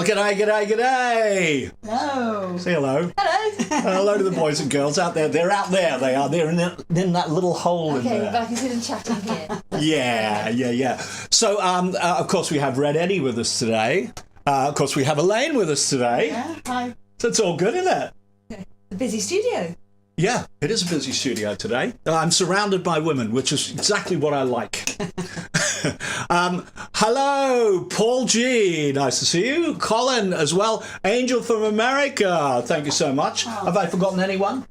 Well, g'day, g'day, g'day. Hello. Say hello. Hello. Hello to the boys and girls out there. They're out there. They are. They're in that little hole in Okay, there. but I can see them chatting here. Yeah. So, of course, we have Red Eddie with us today. Of course, we have Elaine with us today. Yeah, hi. So it's all good, isn't it? The busy studio. Yeah, it is a busy studio today. I'm surrounded by women, which is exactly what I like. Hello, Paul G. Nice to see you. Colin as well. Angel from America. Thank you so much. Have I forgotten anyone?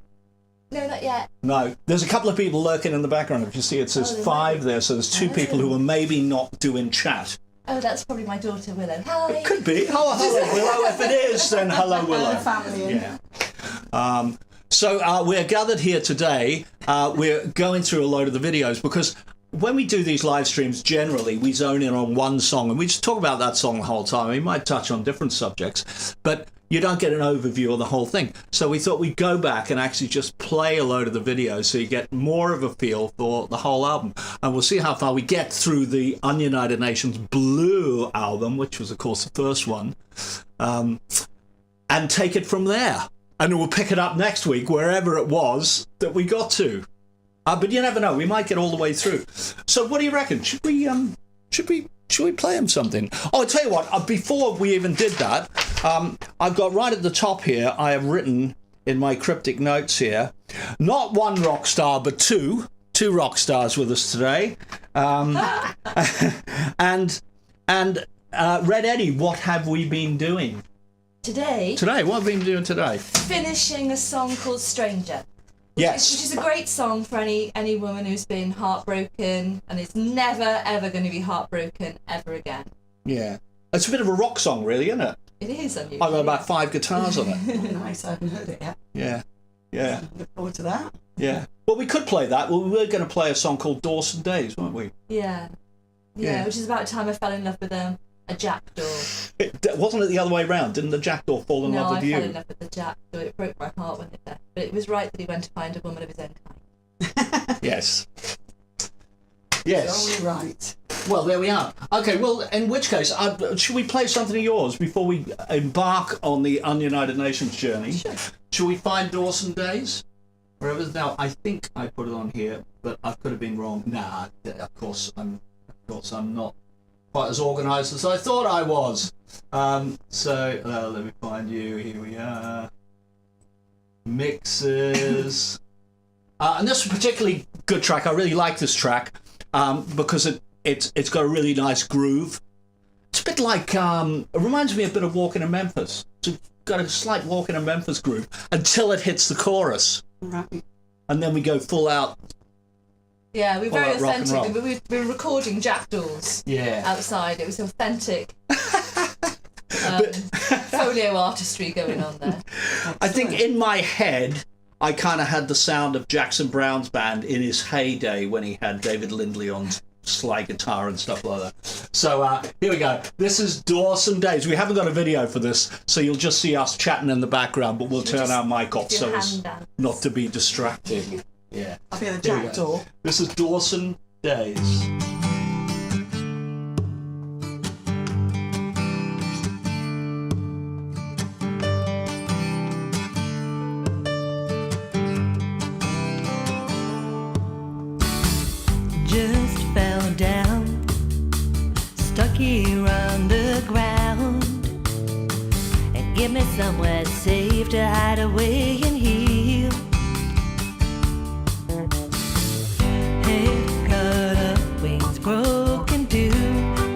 No, not yet. No. There's a couple of people lurking in the background. If you see, it says 5 there. So there's 2 people who are maybe not doing chat. Oh, that's probably my daughter Willow. Hi. It could be. Oh, hello, Willow. If it is, then hello, Willow. Family. Yeah. So we're gathered here today. We're going through a load of the videos because when we do these live streams, generally we zone in on one song and we just talk about that song the whole time. We might touch on different subjects, but you don't get an overview of the whole thing. So we thought we'd go back and actually just play a load of the videos so you get more of a feel for the whole album. And we'll see how far we get through the ALienated Nations Blue album, which was, of course, the first one, and take it from there. And we'll pick it up next week, wherever it was that we got to. But you never know. We might get all the way through. So what do you reckon? Should we play him something? Oh, I'll tell you what. Before we even did that, I've got right at the top here, I have written in my cryptic notes here, not one rock star, but two rock stars with us today. And Red Eddie, what have we been doing? Today, What have we been doing today? finishing a song called Stranger. Yes. Which is a great song for any woman who's been heartbroken and is never, ever going to be heartbroken ever again. Yeah. It's a bit of a rock song, really, isn't it? It is unusual. I've got about 5 guitars on it. Oh, nice. I haven't heard it yet. Yeah. Look forward to that. Yeah. Well, we could play that. Well, we were going to play a song called Dawson Days, weren't we? Yeah, which is about the time I fell in love with a jackdaw. Wasn't it the other way round? Didn't the jackdaw fall in love with you? No, I fell in love with the jackdaw. It broke my heart when it left. But it was right that he went to find a woman of his own kind. Yes. Only right. Well, there we are. Okay, well, in which case, should we play something of yours before we embark on the ALienated Nations journey? Sure. Should we find Dawson Days? Wherever it's now, I think I put it on here, but I could have been wrong. Nah, of course I'm not quite as organised as I thought I was. So let me find you. Here we are. Mixes. And this is a particularly good track. I really like this track because it's got a really nice groove. It's a bit like it reminds me a bit of Walking in Memphis. It's got a slight Walking in Memphis groove until it hits the chorus, Right. and then we go full out. Yeah, we're All very that rock and authentic. roll. We were recording jackdaws outside. It was authentic. Folio artistry going on there. I think in my head, I kind of had the sound of Jackson Browne's band in his heyday when he had David Lindley on slide guitar and stuff like that. So here we go. This is Dawson Days. We haven't got a video for this, so you'll just see us chatting in the background, but we'll turn our mic off so as not to be distracting. Yeah. I'll be the jackdaw. This is Dawson Days. Just fell down, stuck here on the ground, and give me somewhere safe to hide away and heal. Head cut up, wings broken too.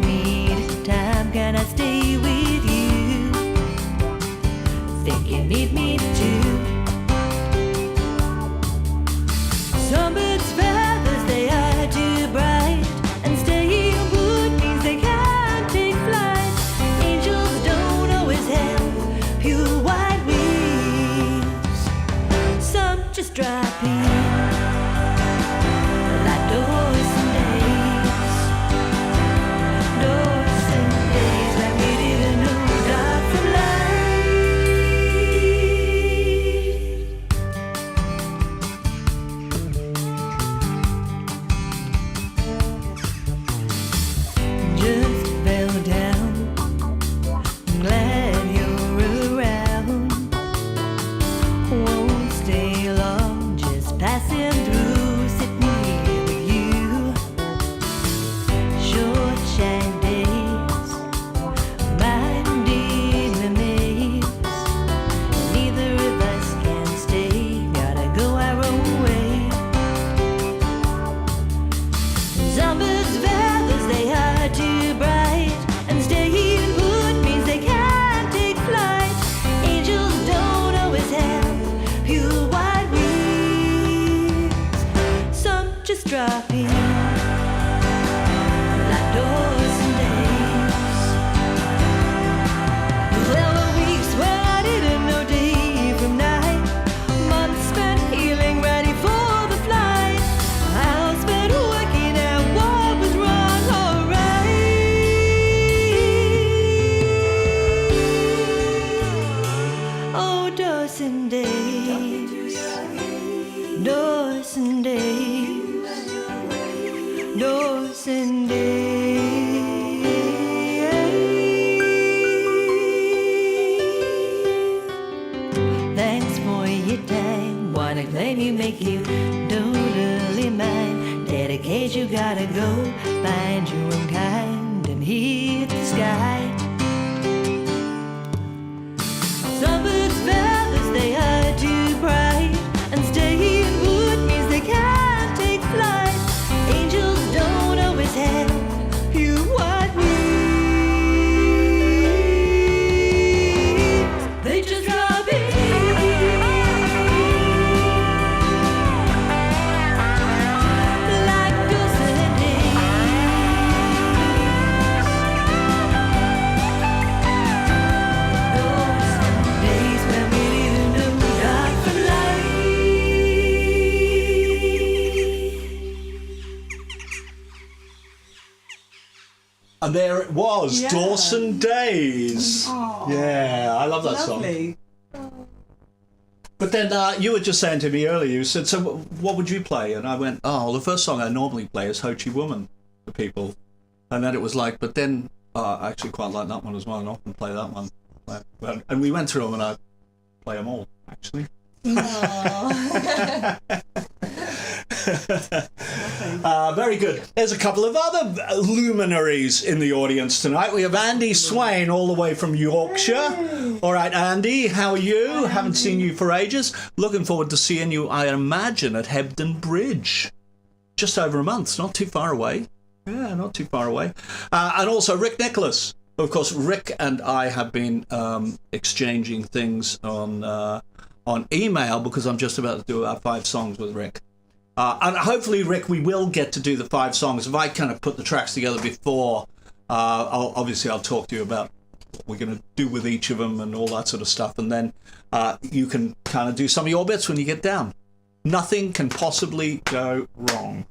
Need time, can I stay with you? Think you need me too. Some birds' feathers, they are too bright, and staying wood means they can't take flight. Angels don't always have pure white wings. Some just drop in like Dawson Days. Dawson Days, like we didn't know dark from light. Just fell down, I'm glad Dorson days, Dorson days, Dorson days. Thanks for your time. Wanna claim you, make you totally mine. Dedicate, you gotta go find your own kind and hit the sky. Some birds' feathers, they are too bright, and staying wood means they can't take flight. Angels don't always have you what needs. They just drop in. Like Dorson days. Dorson days when we didn't know dark from light. And there it was, Yeah. Dorson Days. Aw. Yeah, I love that song. Lovely. But then you were just saying to me earlier, you said, so what would you play? And I went, oh, well, the first song I normally play is Ho Chi Woman for people. And then it was like, but then I actually quite like that one as well, and often play that one. And we went through them and I play them all, actually. Very good. There's a couple of other luminaries in the audience tonight. We have Andy Swain all the way from Yorkshire. All right, Andy, how are you? Haven't seen you for ages. Looking forward to seeing you, I imagine, at Hebden Bridge. Just over a month, not too far away. Yeah, not too far away. And also Rick Nicholas. Of course, Rick and I have been exchanging things on email because I'm just about to do our 5 songs with Rick. And hopefully, Rick, we will get to do the 5 songs. If I kind of put the tracks together before, I'll talk to you about what we're going to do with each of them and all that sort of stuff. And then you can kind of do some of your bits when you get down. Nothing can possibly go wrong.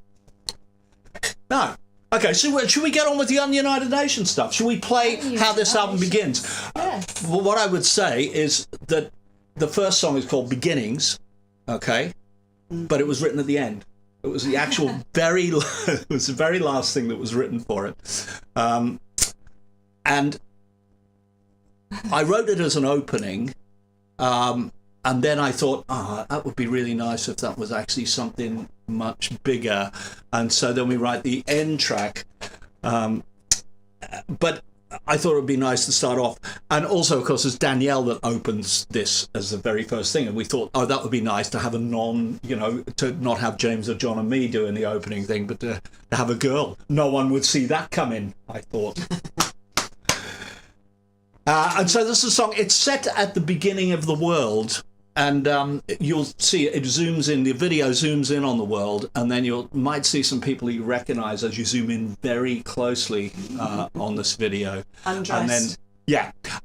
No. Okay, so should we get on with the Ununited Nations stuff? Should we play how this album begins? Yes. Well, what I would say is that the first song is called Beginnings, okay? But it was written at the end. It was the actual it was the very last thing that was written for it. And I wrote it as an opening, and then I thought, that would be really nice if that was actually something much bigger. And so then we write the end track. But I thought it would be nice to start off. And also, of course, it's Danielle that opens this as the very first thing. And we thought, that would be nice to have a to not have James or John and me doing the opening thing, but to have a girl. No one would see that coming, I thought. And so this is a song. It's set at the beginning of the world. And you'll see it zooms in, the video zooms in on the world, and then you might see some people you recognize as you zoom in very closely on this video. Undressed.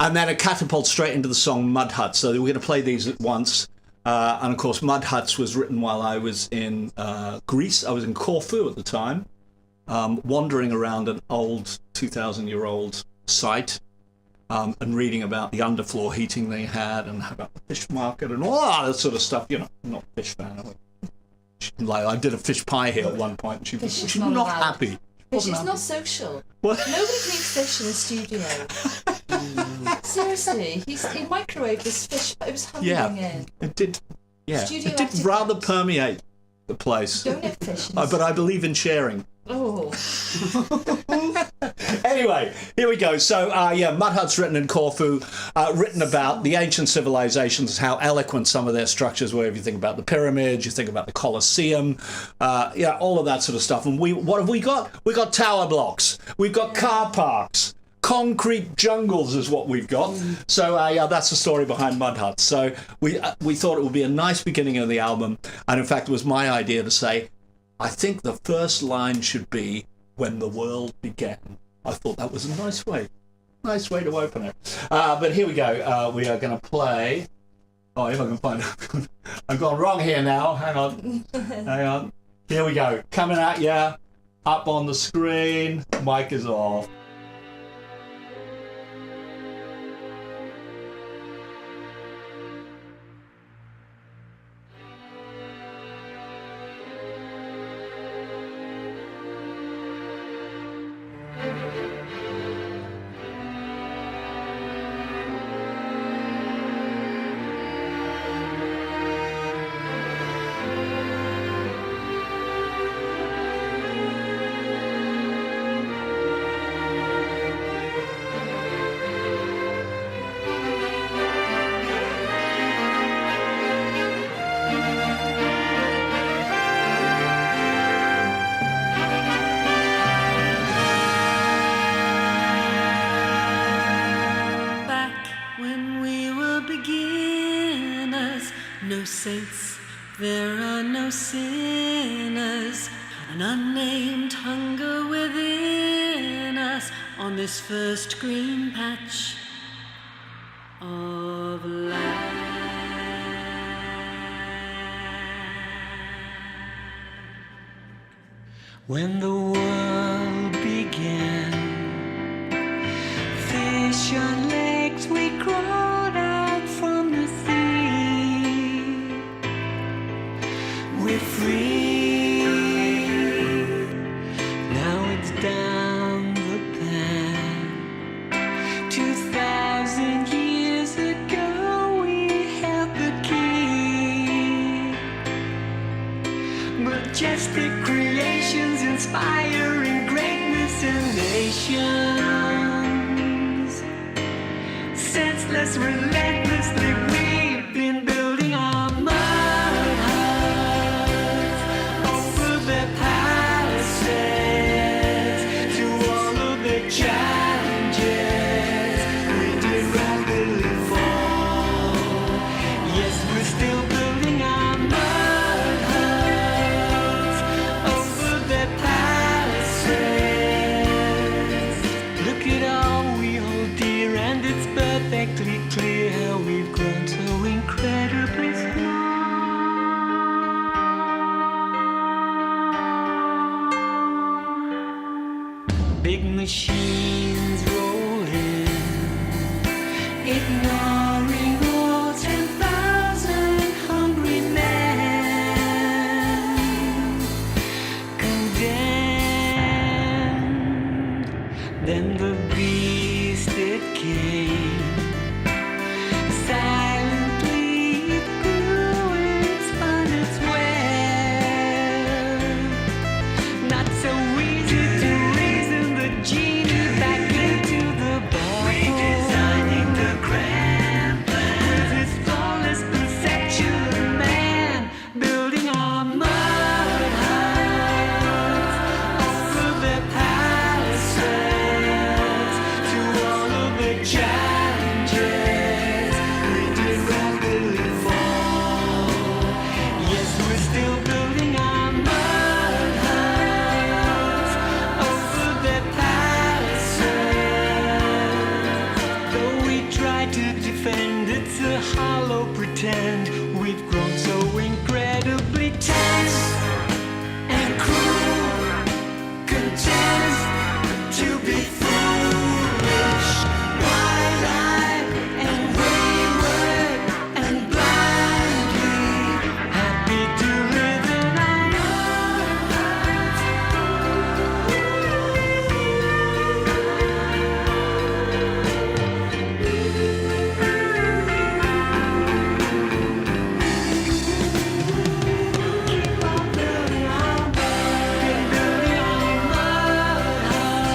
And then it catapults straight into the song Mud Huts. So we're going to play these at once. And of course, Mud Huts was written while I was in Greece. I was in Corfu at the time, wandering around an old 2,000-year-old site. And reading about the underfloor heating they had, and about the fish market and all that sort of stuff. I'm not a fish fan. I did a fish pie here at one point, and she was not happy. Fish is not social. What? Nobody eats fish in the studio. Seriously, he microwaved this fish, but it was humbling in. It did. Yeah, Studio it did etiquette. rather permeate the place. Don't have fish in the But I believe in sharing. Oh. Anyway, here we go. So, Mud Huts written in Corfu, written about the ancient civilizations, how eloquent some of their structures were. If you think about the pyramids, you think about the Colosseum, all of that sort of stuff. And what have we got? We got tower blocks. We've got car parks. Concrete jungles is what we've got. So, that's the story behind Mud Huts. So, we thought it would be a nice beginning of the album. And in fact, it was my idea to say, I think the first line should be when the world began. I thought that was a nice way to open it. But here we go. We are going to play. Oh, if I can find it. I've gone wrong here now. Hang on. Here we go. Coming at you. Up on the screen. Mic is off. when we were beginners. No saints, there are no sinners. An unnamed hunger within us on this first green patch of land. When the world began, fish on lakes we crawled out from the sea. We're free. Now it's down the pan. 2,000 years ago we held the key. Majestic creations inspiring greatness in nations. Senseless, relentlessly, we've been building our mud huts over the palisades. To all of the challenges, we did rapidly fall. Yes, we're still building our mud huts over the palisades. Look at all we hold dear, and it's perfectly clear how we've grown so incredibly small. Big machines roll in, ignoring all 10,000 hungry men. Condemned, then the beast it came. Silently it grew and spun its web. Not so easy to reason the genie back into the bottle. Redesigning the grand plan with its flawless perception of man, building our mud huts over the palisades. To all of the challenges, we did rapidly fall. Yes, we're still building our mud huts over the palisades. Though we try to defend, it's a hollow pretend. We've grown so incredibly tense and cruel, content to be foolish, wide-eyed and wayward and blindly happy to live in our keep on building our been building our mud huts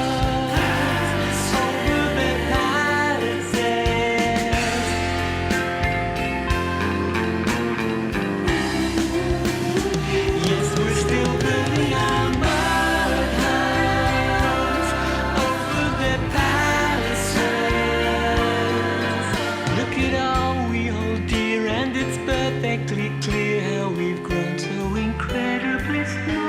over the palisades. Yes, we're still building our mud huts over the palisades. Look at all we hold dear, and it's perfectly clear how we've grown so incredibly small.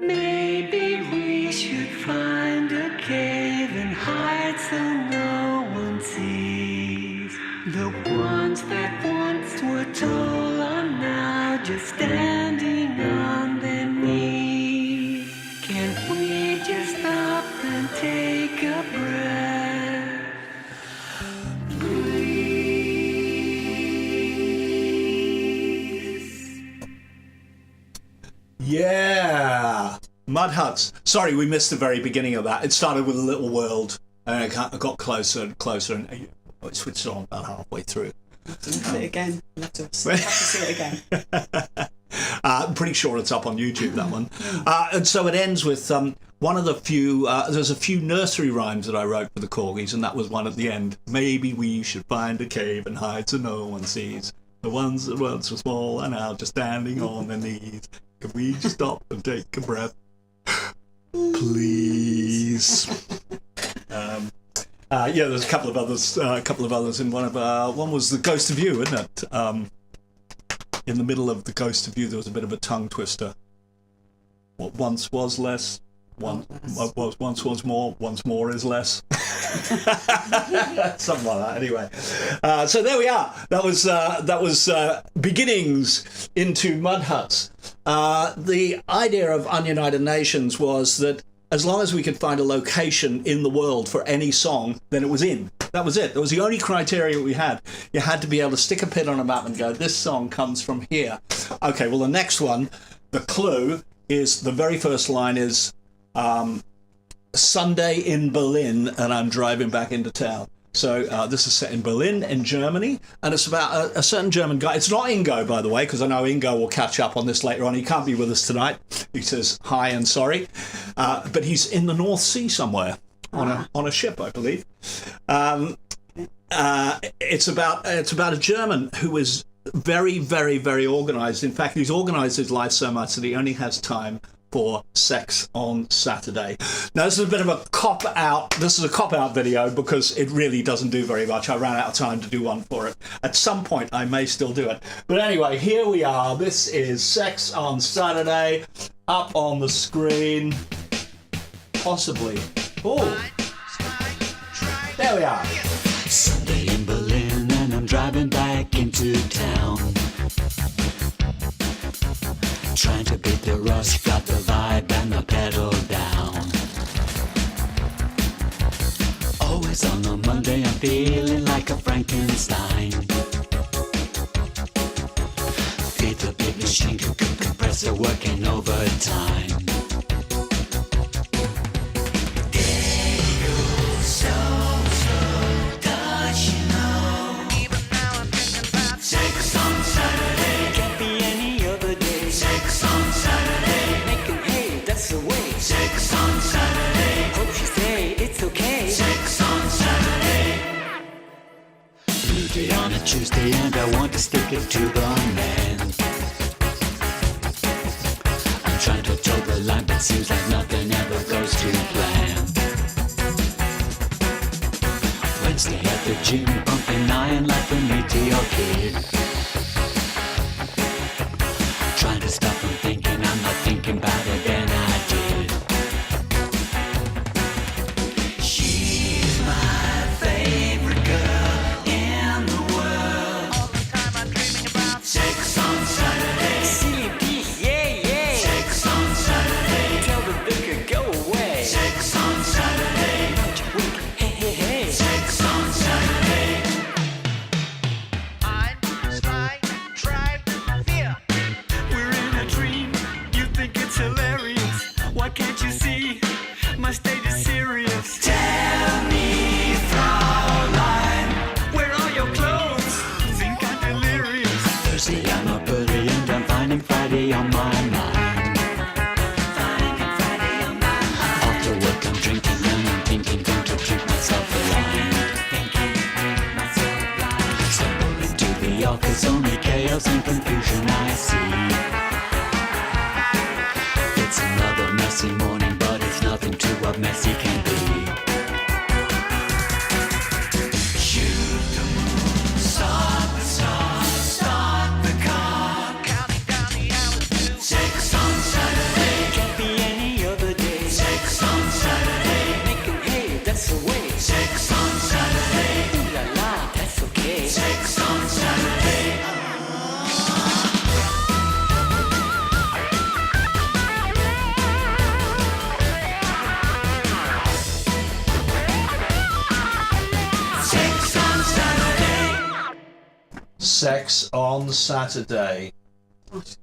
Maybe we should find a cave and hide so no one sees. The ones that once were tall are now just standing on their knees. Can't we just stop and take a breath? Please. Yeah, mud huts. Sorry, we missed the very beginning of that. It started with a little world, and it got closer and closer, and it switched on about halfway through. Look at it again. You'll have to see it again. I'm pretty sure it's up on YouTube, that one. And so it ends with one of the few, there's a few nursery rhymes that I wrote for the Korgis, and that was one at the end. Maybe we should find a cave and hide so no one sees. The ones that once were small are now just standing on their knees. Can we stop and take a breath? Please. Yeah, there's a couple of others in one of one was The Ghost of You, isn't it? In the middle of The Ghost of You there was a bit of a tongue twister. What once was less, once was more, once more is less. Something like that. Anyway, so there we are. That was beginnings into mud huts. The idea of Ununited Nations was that as long as we could find a location in the world for any song, then it was in. That was it. That was the only criteria we had. You had to be able to stick a pin on a map and go, this song comes from here. Okay, well, the next one, the clue is, the very first line is Sunday in Berlin and I'm driving back into town. So this is set in Berlin, in Germany, and it's about a certain German guy. It's not Ingo, by the way, because I know Ingo will catch up on this later on. He can't be with us tonight. He says hi and sorry. But he's in the North Sea somewhere on a ship, I believe. It's about a German who is very, very, very organised. In fact, he's organised his life so much that he only has time for sex on Saturday. Now, this is a bit of a cop-out. This is a cop-out video because it really doesn't do very much. I ran out of time to do one for it. At some point, I may still do it. But anyway, here we are. This is Sex on Saturday, up on the screen. Possibly. Oh, there we are. Sunday in Berlin and I'm driving back into town. Trying to beat the rush, got the vibe and the pedal down. Always on a Monday, I'm feeling like a Frankenstein. Feed the big machine, compressor working overtime. On a Tuesday and I want to stick it to the man. I'm trying to toe the line but seems like nothing ever goes to plan. Wednesday at the gym, pumping iron like a meteor kid. Trying to stop from thinking, I'm not thinking about it and I did. She's my favorite girl. Sex on Saturday. CP, yeah. Sex on Saturday. Tell the vicar go away. Sex on Saturday. Hey. Sex on Saturday. Einstein, drive, fear. We're in a dream. You think it's hilarious. Why can't you see? My state is serious. Tell me, Fraulein, where are your clothes? Think I'm delirious. Thursday I'm up early and I'm finding Friday on my mind. After work I'm drinking and I'm thinking, going to drink myself alive. Stumble into the office, only chaos and confusion I see. It's another messy morning, but it's nothing to what messy can be. Shoot the moon, start the stars, start the car, counting down the hours to sex on Saturday. Can't be any other day. Sex on Saturday. Making hay, that's the way. Sex on Saturday. Ooh la la, that's okay. Sex on Saturday. Sex on Saturday. Sex on Saturday.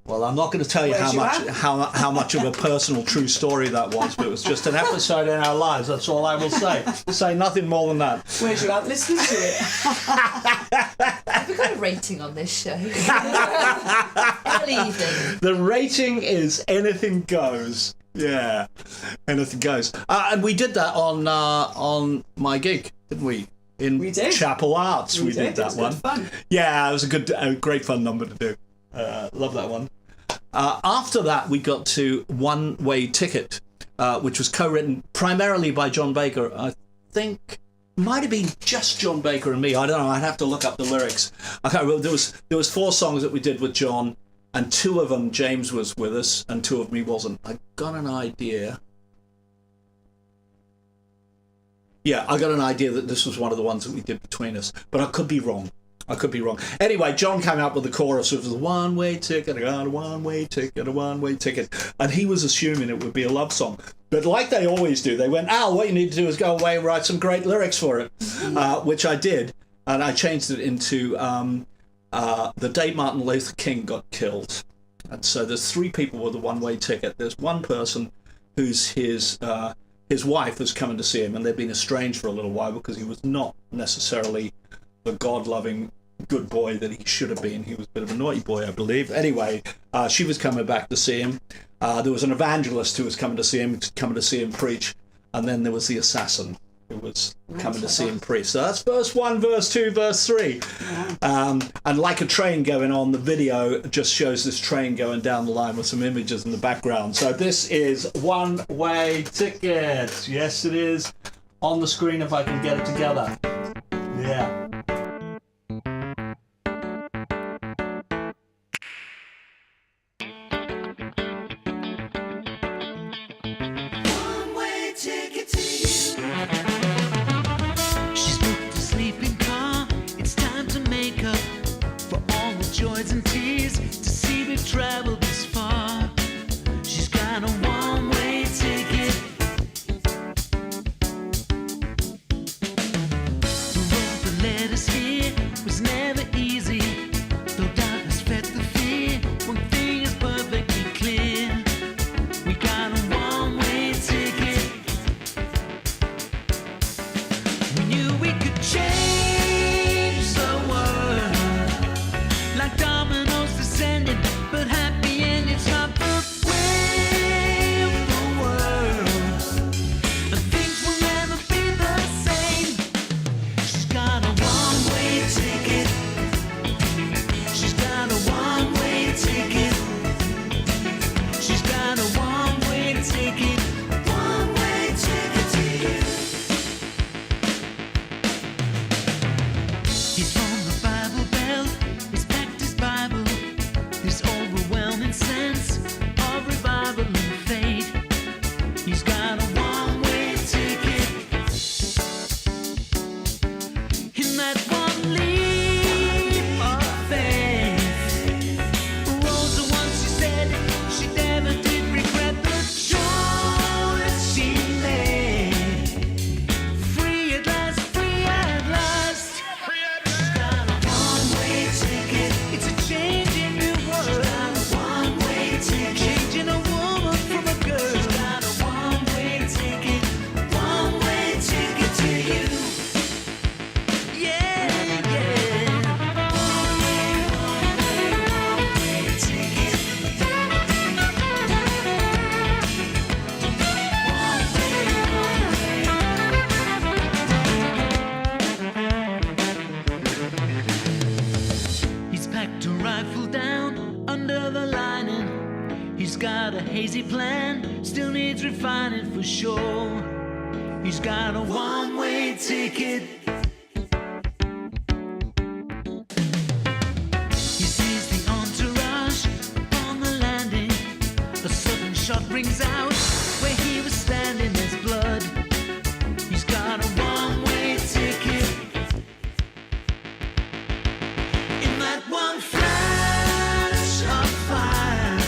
Well, I'm not going to tell you Where's how much of a personal true story that was, but it was just an episode in our lives. That's all I will say. Say nothing more than that. Where's your aunt listening to it? Have we got a rating on this show? Leaving. The rating is anything goes. Yeah, anything goes. And we did that on my gig, didn't we? We did. Chapel Arts. We did It that was one. good fun. Yeah, it was a great fun number to do. Love that one. After that, we got to One Way Ticket, which was co-written primarily by John Baker. I think might have been just John Baker and me. I don't know. I'd have to look up the lyrics. I can't remember. There was 4 songs that we did with John, and 2 of them James was with us, and 2 of them he wasn't. I got an idea. Yeah, I got an idea that this was one of the ones that we did between us, but I could be wrong. Anyway, John came out with the chorus of the one-way ticket, I got a one-way ticket, a one-way ticket. And he was assuming it would be a love song. But like they always do, they went, Al, what you need to do is go away and write some great lyrics for it, which I did. And I changed it into the day Martin Luther King got killed. And so there's 3 people with a one-way ticket. There's one person who's his wife was coming to see him, and they'd been estranged for a little while because he was not necessarily the God-loving good boy that he should have been. He was a bit of a naughty boy, I believe. Anyway, she was coming back to see him. There was an evangelist who was coming to see him preach, and then there was the assassin who was coming to see him preach. So that's verse 1, verse 2, verse 3. And like a train going on, the video just shows this train going down the line with some images in the background. So this is One Way Ticket. Yes, it is on the screen if I can get it together. Yeah. She's booked a sleeping car. It's time to make up for all the joys and tears to see we've traveled this far. She's got a one-way ticket. The road that led us here was never easy. Though darkness fed the fear, one thing is perfectly clear. We got a one-way ticket. We knew we could change the world, like dominoes descending, but happy endings not the way of the world. And things will never be the same. She's got a one-way ticket. She's got a one-way ticket. She's got a one-way ticket. One-way ticket to you. He's from the Bible Belt, he's packed his Bible, this overwhelming sense of revival and faith. He's got a one-way ticket. In that one leap of faith, Rosa once she said she never did regret the choice she made. Free at last, free at last. She's got a one-way ticket. It's a changing new world. She's got a one-way ticket. Changing a woman from a girl. She's got a one-way ticket. One-way ticket to you. Yeah, yeah. One-way ticket. He's packed a rifle down under the lining. He's got a hazy plan, still needs refining for sure. He's got a one-way ticket. He sees the entourage upon the landing. A sudden shot rings out where he was standing. There's blood. He's got a one-way ticket. In that one flash of fire,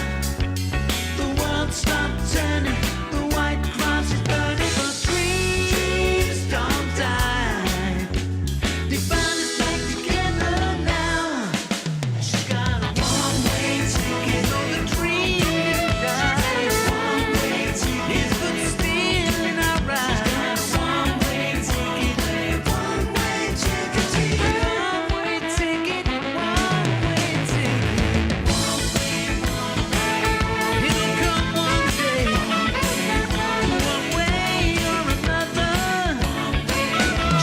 the world stopped turning. The white cross is burning, but dreams don't die. They found us back together now. She's got a one-way ticket. No, the dream didn't die. One-way ticket. It's but still in our eyes. One-way ticket. One-way ticket to you. One-way ticket. One-way ticket. It'll come one day. One way or another.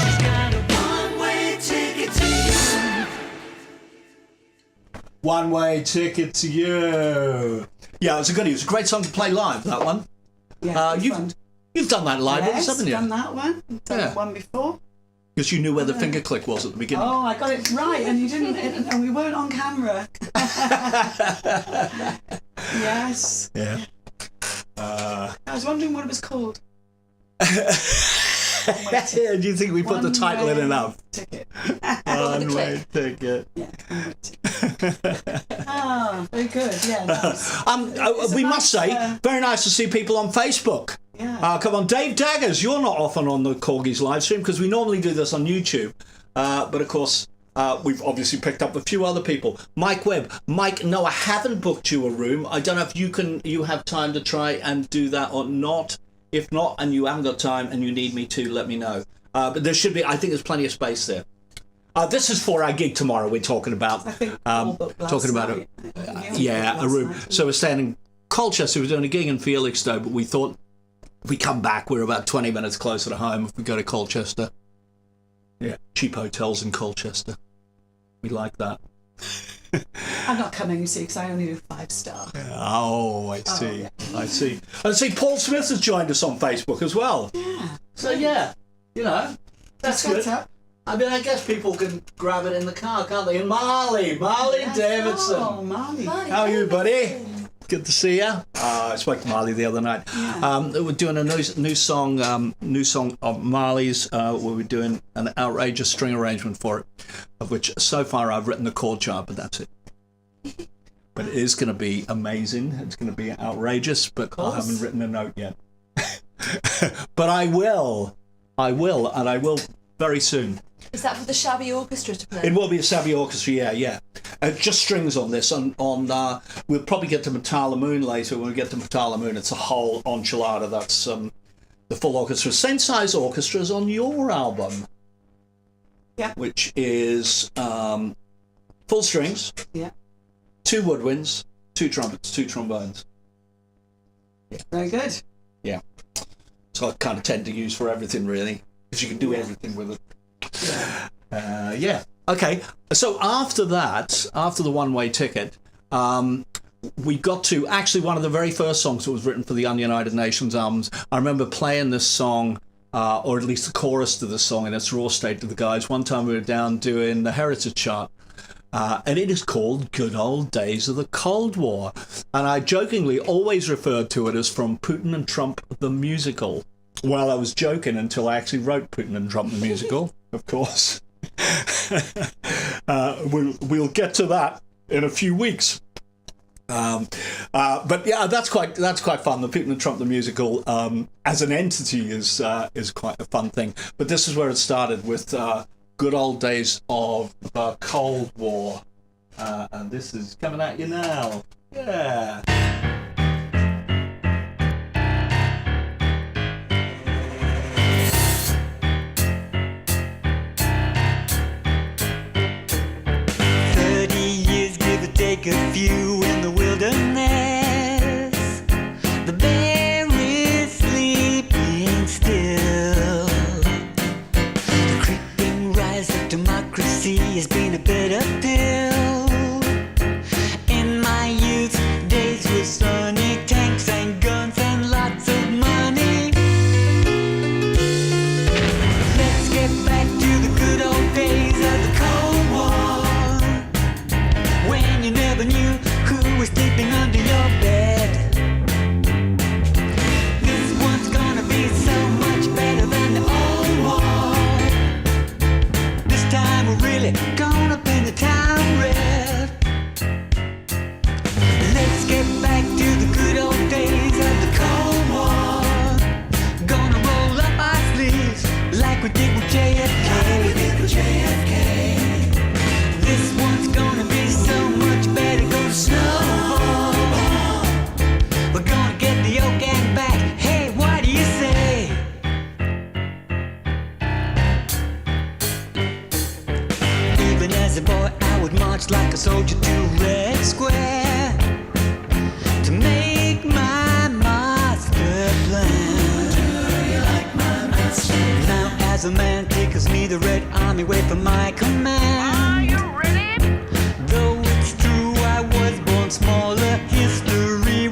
She's got a one-way ticket to you. One Way Ticket to You. Yeah, it's a goodie. It was a great song to play live, that one. Yeah, it's fun. You've done that live with us, Yes, haven't you? done that one. Done Yeah. that one before. Because you knew where the finger click was at the beginning. Oh, I got it right, and you didn't, and we weren't on camera. Yes. Yeah. I was wondering what it was called. Do you think we put the title in enough? Ticket. One-way ticket. Yeah. Ah, very good. Yeah. Nice. It's a We nice, must say, very nice to see people on Facebook. Yeah. Come on, Dave Daggers, you're not often on the Korgis live stream because we normally do this on YouTube. But of course, we've obviously picked up a few other people. Mike Webb. Mike, no, I haven't booked you a room. I don't know if you have time to try and do that or not. If not, and you haven't got time and you need me to, let me know. But there should be, I think there's plenty of space there. This is for our gig tomorrow. We're talking about, I think Paul booked last talking about night. a room. So we're staying in Colchester. We're doing a gig in Felixstowe, but we thought if we come back, we're about 20 minutes closer to home if we go to Colchester. Yeah, cheap hotels in Colchester. We like that. I'm not coming, you see, because I only do 5-star. Oh, I see. yeah. I see. And see, Paul Smith has joined us on Facebook as well. Yeah. So yeah, that's That's good. up. I mean, I guess people can grab it in the car, can't they? And Marley Yes. Davidson. Oh, Marley. How are you, buddy? Good to see you. I spoke to Marley the other night. Yeah. We're doing a new song of Marley's. We're doing an outrageous string arrangement for it, of which so far I've written the chord chart, but that's it. But it is going to be amazing. It's going to be outrageous, but I haven't written a note yet. But I will, and I will very soon. Is that for the shabby orchestra to play? It will be a Savvy Orchestra, yeah. Just strings on this. We'll probably get to Matala Moon later. When we get to Matala Moon, it's a whole enchilada. That's the full orchestra. Same size orchestra as on your album. Yeah. Which is full strings, Yeah. 2 woodwinds, 2 trumpets, 2 trombones. Very good. Yeah. So I kind of tend to use for everything, really, because you can do everything with it. Yeah. Okay. So after that, after the one-way ticket, we got to actually one of the very first songs that was written for the ALienated Nations albums. I remember playing this song, or at least the chorus to the song in its raw state to the guys. One time we were down doing the Heritage chart. And it is called Good Old Days of the Cold War. And I jokingly always referred to it as From Putin and Trump the Musical. Well, I was joking until I actually wrote Putin and Trump the Musical, of course. We'll get to that in a few weeks. But yeah, that's quite fun. The Putin and Trump the Musical as an entity is quite a fun thing. But this is where it started with Good Old Days of the Cold War, and this is coming at you now. Yeah. 30 years, give or take a few in the wilderness. The bear is sleeping still. The creeping rise of democracy has been a bitter pill. In my youth days with sunny tanks and guns and lots of money. Let's get back to the good old days of the Cold War, when you never knew who was sleeping under your bed. This one's gonna be so much better than the old war. This time we're really gonna paint the town red. Let's get back to the good old days of the Cold War. Gonna roll up our sleeves like we did with JFK. This one's gonna be so much better. Gonna snowball. We're gonna get the old gang back. Hey, what do you say? Even as a boy, I would march like a soldier to Red Square to make my master plan. Now, as a man, takes me the Red Army away from my command. Though it's true I was born smaller, history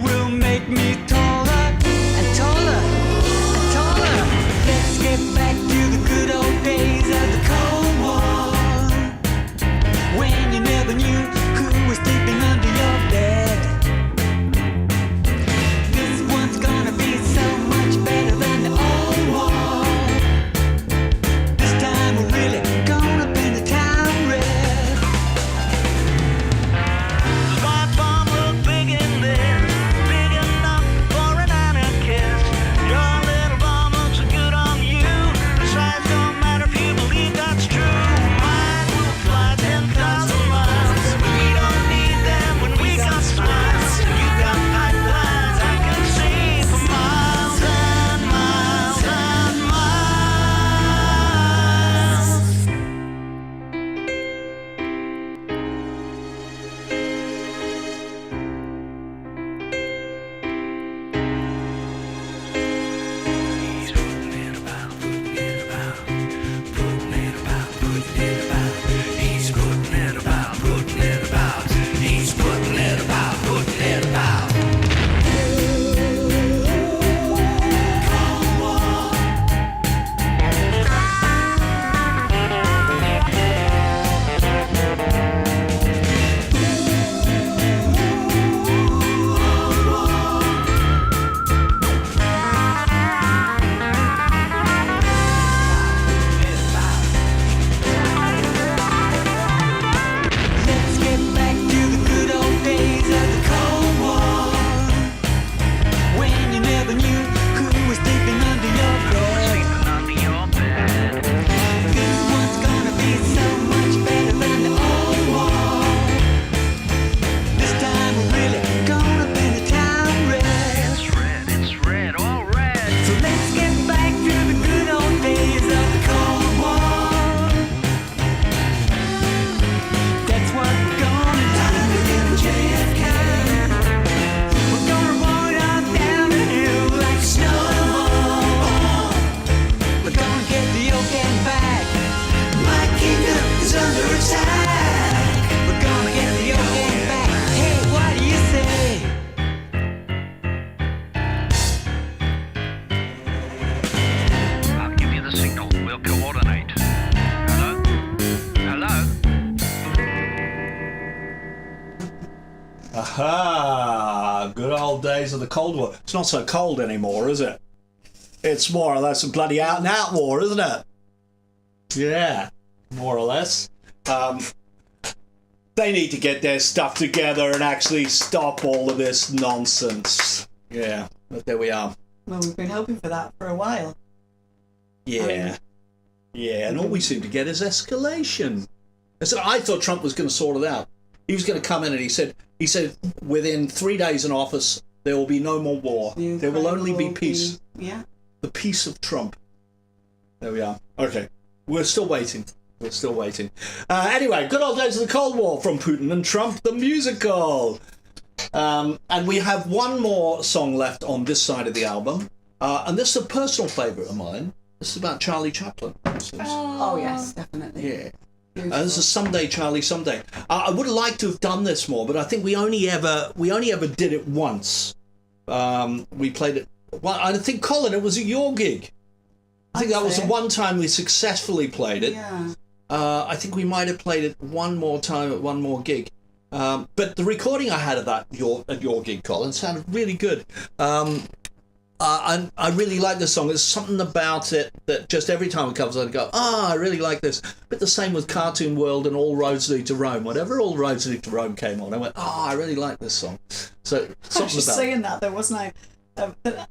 Good old days of the Cold War. It's not so cold anymore, is it? It's more or less a bloody out and out war, isn't it? Yeah, more or less. They need to get their stuff together and actually stop all of this nonsense. Yeah, but there we are. Well, we've been hoping for that for a while. Yeah. Yeah, and all we seem to get is escalation. I thought Trump was going to sort it out. He was going to come in and he said within 3 days in office, there will be no more war. There will only be peace. Yeah. The peace of Trump. There we are. Okay. We're still waiting. Anyway, good old days of the Cold War from Putin and Trump, the musical. And we have one more song left on this side of the album. And this is a personal favourite of mine. This is about Charlie Chaplin. Oh, yes, definitely. Yeah. This is Someday, Charlie, Someday. I would have liked to have done this more, but I think we only ever did it once. We played it. Well, I think, Colin, it was at your gig. I think that was the one time we successfully played it. Yeah. I think we might have played it one more time at one more gig. But the recording I had of that at your gig, Colin, sounded really good. And I really like this song. There's something about it that just every time it comes on, I go, I really like this. But the same with Cartoon World and All Roads Lead to Rome. Whenever All Roads Lead to Rome came on, I went, I really like this song. So something I was just about saying that, though, wasn't I?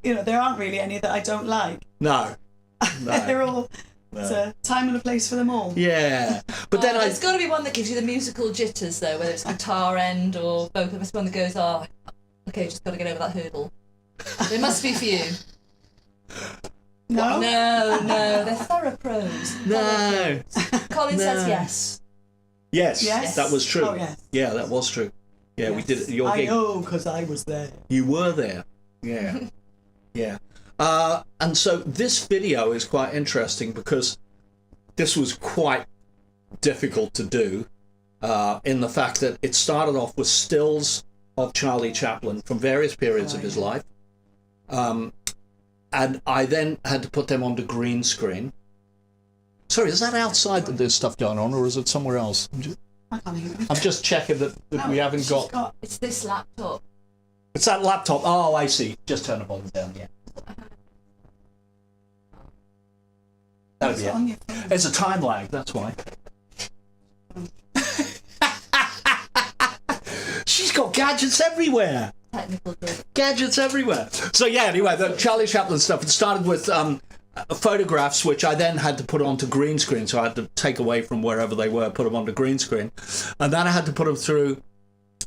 There aren't really any that I don't like. No. They're all... It's a time and a place for them all. Yeah. But then there's got to be one that gives you the musical jitters, though, whether it's guitar end or vocal. There's one that goes, okay, just got to get over that hurdle. It must be for you. No? No, they're thorough pros. No. Colin says yes. Yes, that was true. Oh, yes. Yeah, that was true. Yeah, Yes. we did it at your gig. I know, because I was there. You were there. Yeah. Yeah. And so this video is quite interesting because this was quite difficult to do in the fact that it started off with stills of Charlie Chaplin from various periods of his life. And I then had to put them onto green screen. Sorry, is that outside that there's stuff going on, or is it somewhere else? I can't hear it. I'm just checking that we haven't got... It's this laptop. It's that laptop. Oh, I see. Just turn the volume down, yeah. That'll be On it. your phone. There's a time lag, that's why. She's got gadgets everywhere. Technical good. Gadgets everywhere. So yeah, anyway, the Charlie Chaplin stuff, it started with photographs, which I then had to put onto green screen. So I had to take away from wherever they were, put them onto green screen. And then I had to put them through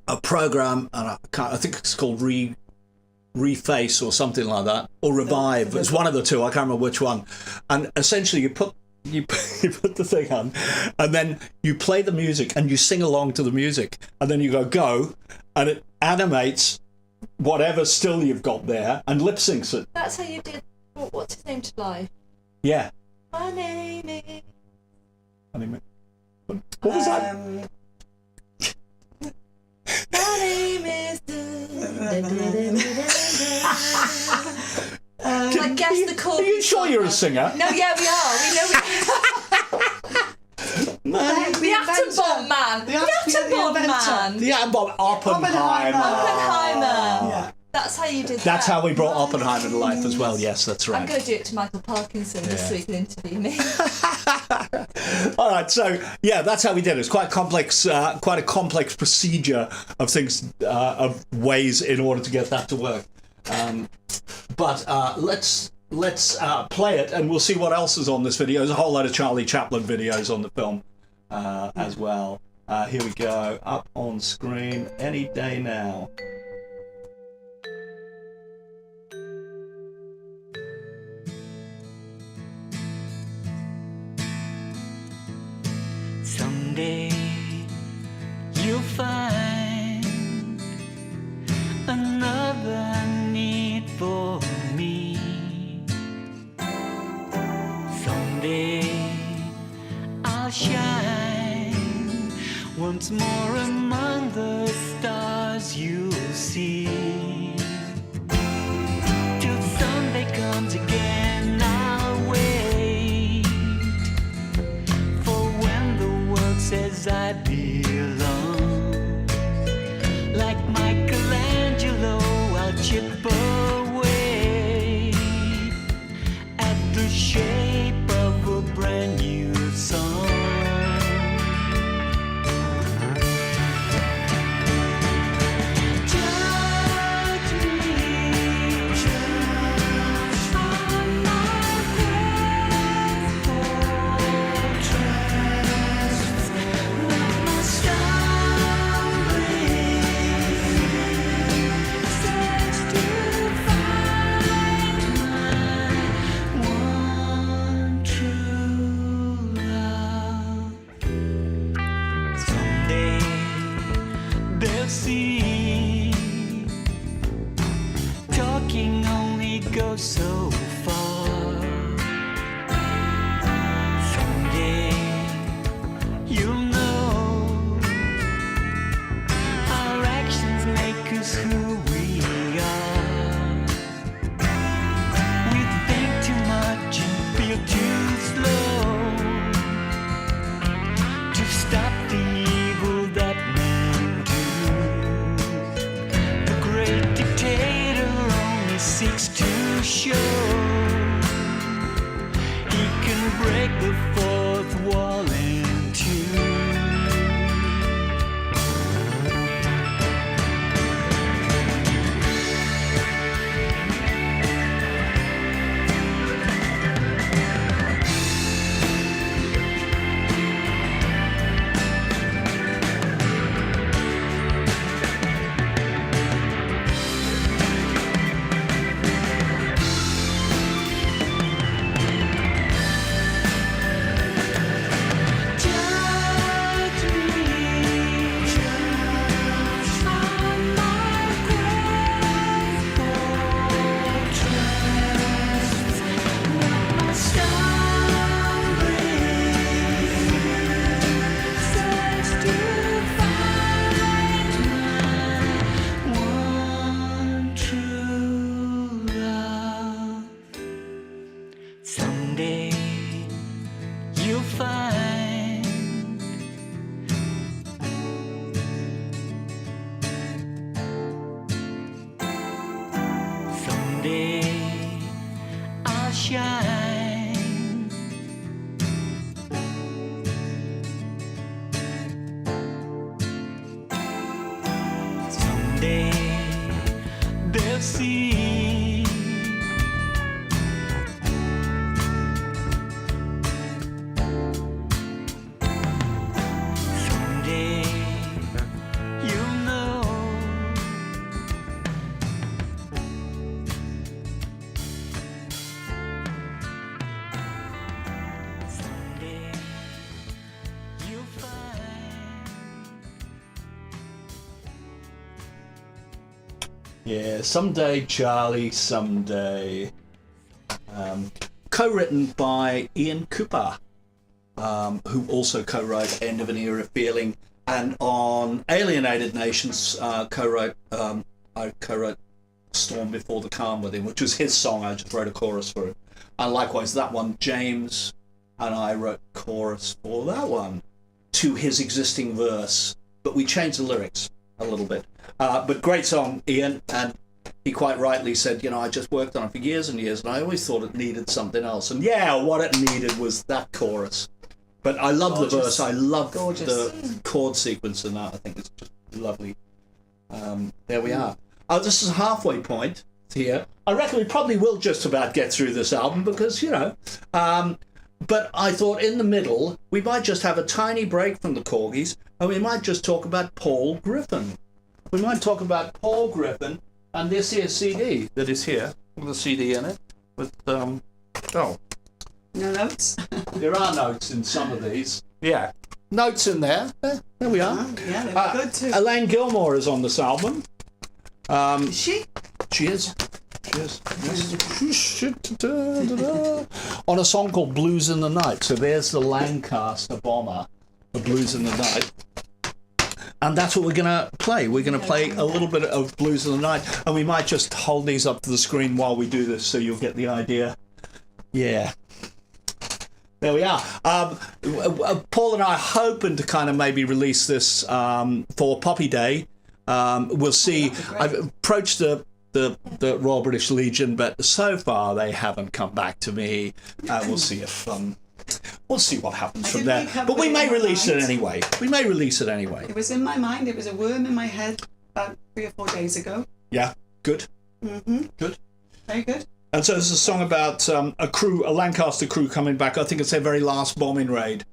a program, and I think it's called Reface or something like that, or Revive. It's one of the two. I can't remember which one. And essentially, you put the thing on, and then you play the music, and you sing along to the music, and then you go, and it animates whatever still you've got there and lip syncs it. That's how you did. What's his name to live? Yeah. My name is. What was that? My name is. I guess the chord. Are you sure you're a singer? No, yeah, we are. We know. The atom bomb man. The atom bomb man. The atom bomb Oppenheimer. Yeah. That's how you did that. That's how we brought Oppenheimer to life as well. Yes, that's right. I'm going to do it to Michael Parkinson just so he can interview me. All right, so yeah, that's how we did it. It's quite complex, quite a complex procedure of things, of ways in order to get that to work. But let's play it, and we'll see what else is on this video. There's a whole lot of Charlie Chaplin videos on the film as well. Here we go, up on screen any day now. Someday you'll find another need for me. Someday I'll shine once more among the stars you'll see. Till someday comes again, I'll wait for when the world says I belong, like my so far. Someday you'll know our actions make us who we are. We think too much and feel too slow to stop the evil that men do. The great dictator only seeks to show he can break the fourth wall in two. Someday you'll find someday I'll shine. Someday they'll see someday you'll know someday you'll find. Yeah, Someday, Charlie, Someday. Co-written by Ian Cooper, who also co-wrote End of an Era Feeling, and on Alienated Nations, I co-wrote Storm Before the Calm with him, which was his song. I just wrote a chorus for it. And likewise, that one, James and I wrote chorus for that one to his existing verse, but we changed the lyrics a little bit. But great song, Ian, and he quite rightly said, you know, I just worked on it for years and years, and I always thought it needed something else. And yeah, what it needed was that chorus. But I love the verse. I love the chord sequence in that. I think it's just lovely. There we are. This is a halfway point here. I reckon we probably will just about get through this album because, you know, but I thought in the middle, we might just have a tiny break from the Korgis, and we might just talk about Paul Griffin. We might talk about Paul Griffin and this here CD that is here, with a CD in it, with, No notes. there are notes in some of these. Yeah. Notes in there. There we are. Yeah, they're good too. Elaine Gilmore is on this album. Is she? She is. Yes. On a song called Blues in the Night. So there's the Lancaster bomber, the Blues in the Night. And that's what we're going to play. We're going to play a little bit of Blues in the Night. And we might just hold these up to the screen while we do this so you'll get the idea. Yeah. There we are. Paul and I are hoping to kind of maybe release this for Poppy Day. We'll see. I've approached the Royal British Legion, but so far they haven't come back to me. We'll see if we'll see what happens from there. But we may release it anyway. We may release it anyway. It was in my mind. It was a worm in my head about 3 or 4 days ago. Yeah. Good. Good. Very good. And so there's a song about a Lancaster crew coming back. I think it's their very last bombing raid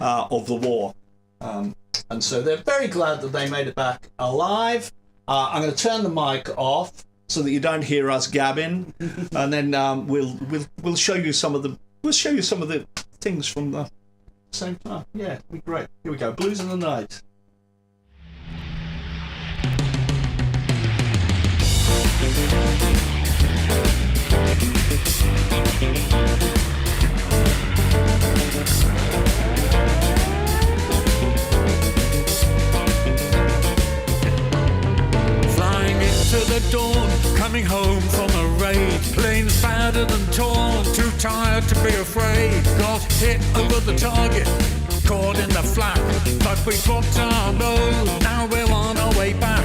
of the war. And so they're very glad that they made it back alive. I'm going to turn the mic off so that you don't hear us gabbing, and then we'll show you some of the things from the same time. Yeah, it'll be great. Here we go. Blues in the Night. Flying into the dawn, coming home from a raid. Planes battered and torn, too tired to be afraid. Got hit over the target, caught in the flak. But we dropped our load, now we're on our way back.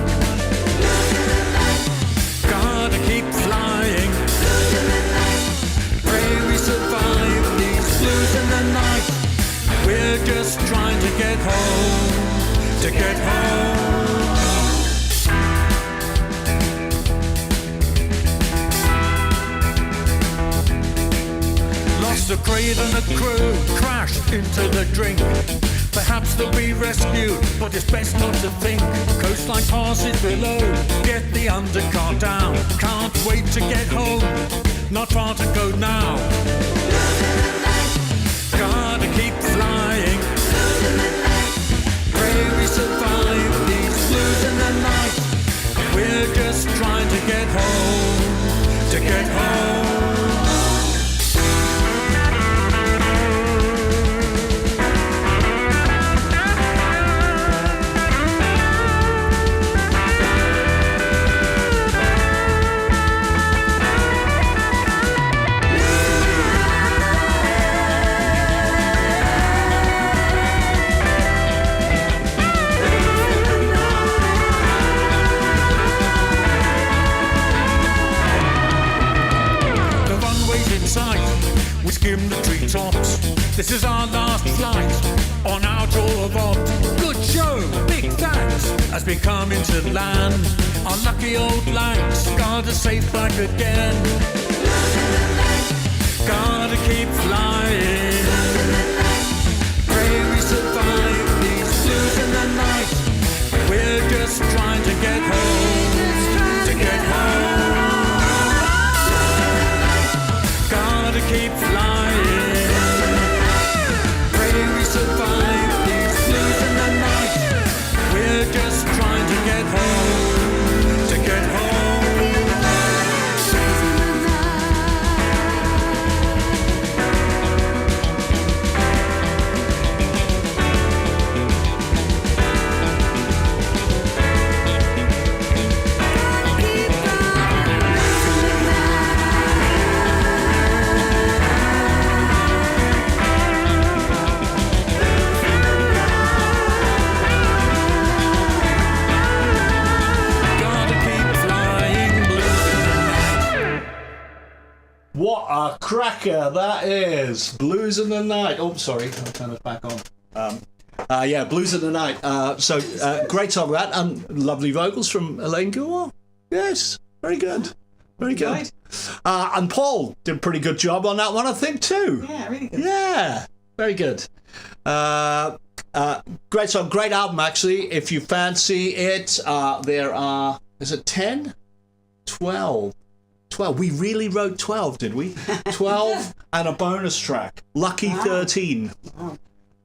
Gotta keep flying, pray we survive these blues in the night. We're just trying to get home, to get home. Lost a crate and a crew, crashed into the drink. Perhaps they'll be rescued, but it's best not to think. Coastline passes below, get the undercar down. Can't wait to get home, not far to go now. Gotta keep flying, pray we survive these blues in the night. We're just trying to get home, to get home. We skim the treetops. This is our last flight on our tour of ops. Good show, big thanks as we come into land. Our lucky old lands, gotta safe back again. Gotta keep flying, pray we survive these blues in the night. We're just trying to get home, to get home. Gotta keep flying, pray we survive these blues in the night. We're just trying to get home, to get home. What a cracker that is! Blues in the Night. Oh, sorry, I'll turn it back on. Yeah, Blues in the Night. Great song that. Lovely vocals from Elaine Gould. Yes, very good. Very good. Right. And Paul did a pretty good job on that one, I think, too. Yeah, really good. Yeah, very good. Great song, great album, actually. If you fancy it, there are, is it 10? 12. 12. We really wrote 12, did we? 12 and a bonus track. Lucky 13. Wow.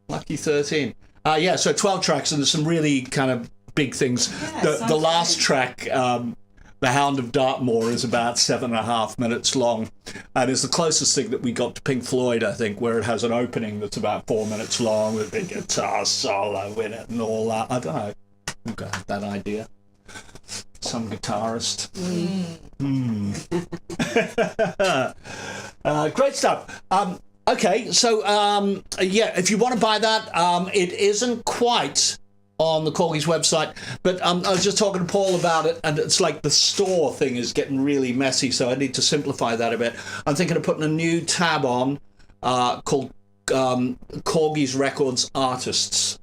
Lucky 13. Yeah, so 12 tracks, and there's some really kind of big things. Yeah, The last great. track, The Hound of Dartmoor, is about 7.5 minutes long, and it's the closest thing that we got to Pink Floyd, I think, where it has an opening that's about 4 minutes long with a big guitar solo in it and all that. I don't know who got that idea. Some guitarist. Great stuff. Okay, so yeah, if you want to buy that, it isn't quite on the Korgis website, but I was just talking to Paul about it, and it's like the store thing is getting really messy, so I need to simplify that a bit. I'm thinking of putting a new tab on called Korgis Records Artists.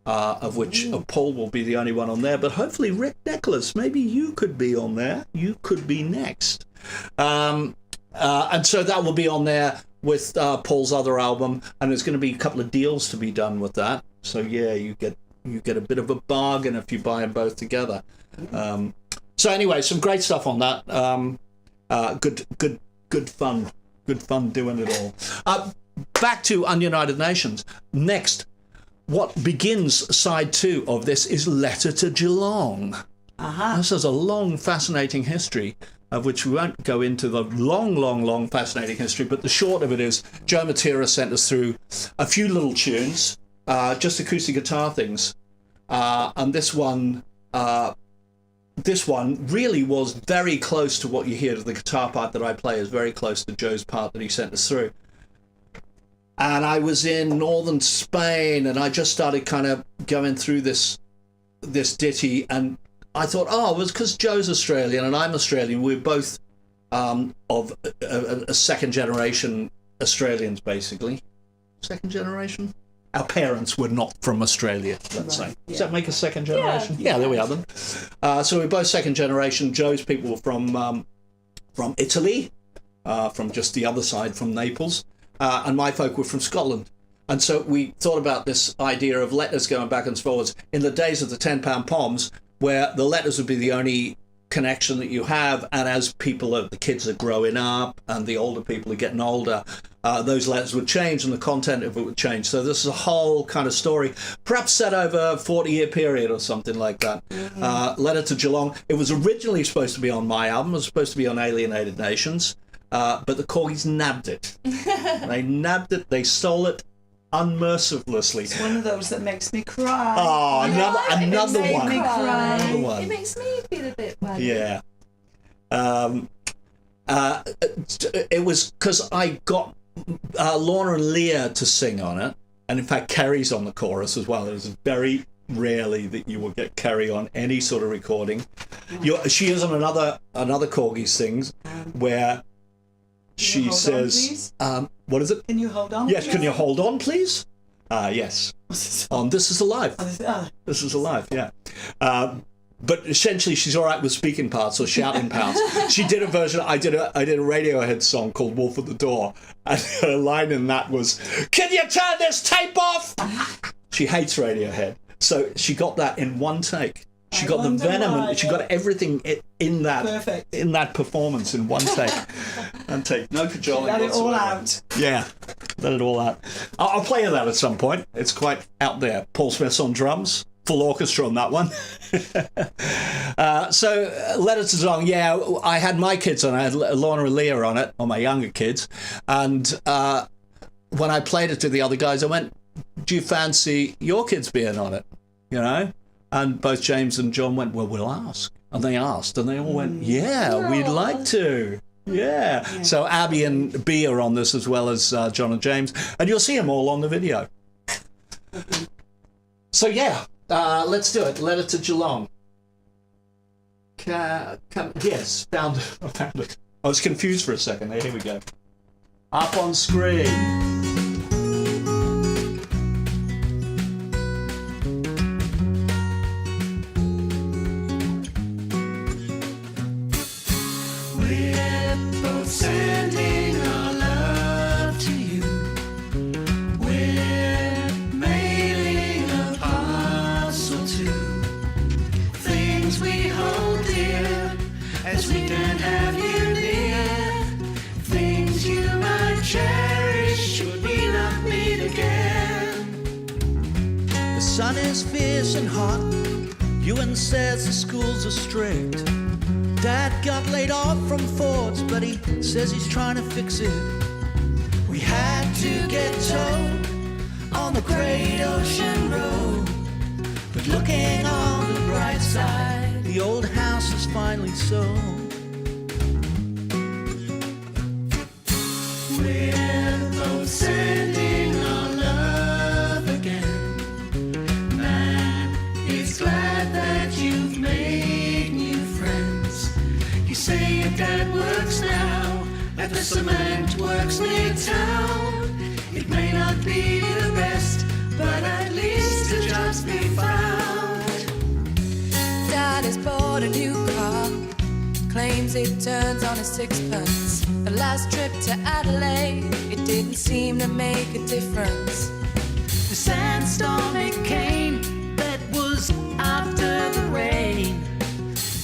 Of which Paul will be the only one on there, but hopefully Rick Nicholas, maybe you could be on there. You could be next. And so that will be on there with Paul's other album, and there's going to be a couple of deals to be done with that. So yeah, you get a bit of a bargain if you buy them both together. So anyway, some great stuff on that. Good fun doing it all. Back to Ununited Nations. Next. What begins side 2 of this is Letter to Geelong. This has a long, fascinating history. of which we won't go into the long, fascinating history, but the short of it is Joe Matera sent us through a few little tunes, just acoustic guitar things. And this one really was very close to what you hear. The guitar part that I play is very close to Joe's part that he sent us through. And I was in northern Spain, and I just started kind of going through this ditty, and I thought, oh, it was because Joe's Australian and I'm Australian. We're both of a second generation Australians, basically. Second generation? Our parents were not from Australia, let's say. Does that make a second generation? Yeah, there we are then. So we're both second generation. Joe's people were from Italy, from just the other side, from Naples. And my folk were from Scotland. And so we thought about this idea of letters going back and forwards in the days of the £10 poms, where the letters would be the only connection that you have, and as the kids are growing up and the older people are getting older, those letters would change and the content of it would change. So this is a whole kind of story, perhaps set over a 40-year period or something like that. Letter to Geelong. It was originally supposed to be on my album. It was supposed to be on Alienated Nations, but the Korgis nabbed it. They nabbed it. They stole it unmercilessly. It's one of those that makes me cry. Oh, another one. Another one. It makes me feel a bit well. Yeah. It was because I got Lorna and Leah to sing on it, and in fact Kerry's on the chorus as well. It was very rarely that you will get Kerry on any sort of recording. She is on another Korgis things where she says, what is it? Can you hold on? Yes, can you hold on, please? Yes. On This Is Alive. This Is Alive, yeah. But essentially, she's all right with speaking parts or shouting parts. She did a version. I did a Radiohead song called "Wolf at the Door," and her line in that was, "Can you turn this tape off?" She hates Radiohead, so she got that in one take. She got the venom, and she got everything in that performance in one take. One take, no cajoling. Let it all out. Yeah, let it all out. I'll play you that at some point. It's quite out there. Paul Smith's on drums. Full orchestra on that one. So, Letter to Geelong, yeah, I had my kids on it. I had Lorna and Leah on it, or my younger kids. And when I played it to the other guys, I went, do you fancy your kids being on it? You know? And both James and John went, well, we'll ask. And they asked, and they all went, yeah, we'd like to. Yeah. So Abby and B are on this as well as John and James. And you'll see them all on the video. So, yeah. Let's do it. Letter to Geelong. Yes, I found it. I was confused for a second. Here we go. Up on screen. We're both sending our love to you. We're mailing a parcel to things we hold dear, as we can't have you near. Things you might cherish should we not meet again. The sun is fierce and hot. Ewan says the schools are strict. Dad got laid off from Ford's, but he says he's trying to fix it. We had to get towed on the Great Ocean Road, but looking on the bright side, the old house is finally sold. We're both sending our love again. Man, it's glad that you've made new friends. You say your dad works now at the cement works near town. It may not be the best, but at least a job's been found. Dad has bought a new car, claims it turns on a sixpence. The last trip to Adelaide, it didn't seem to make a difference. The sandstorm it came, that was after the rain.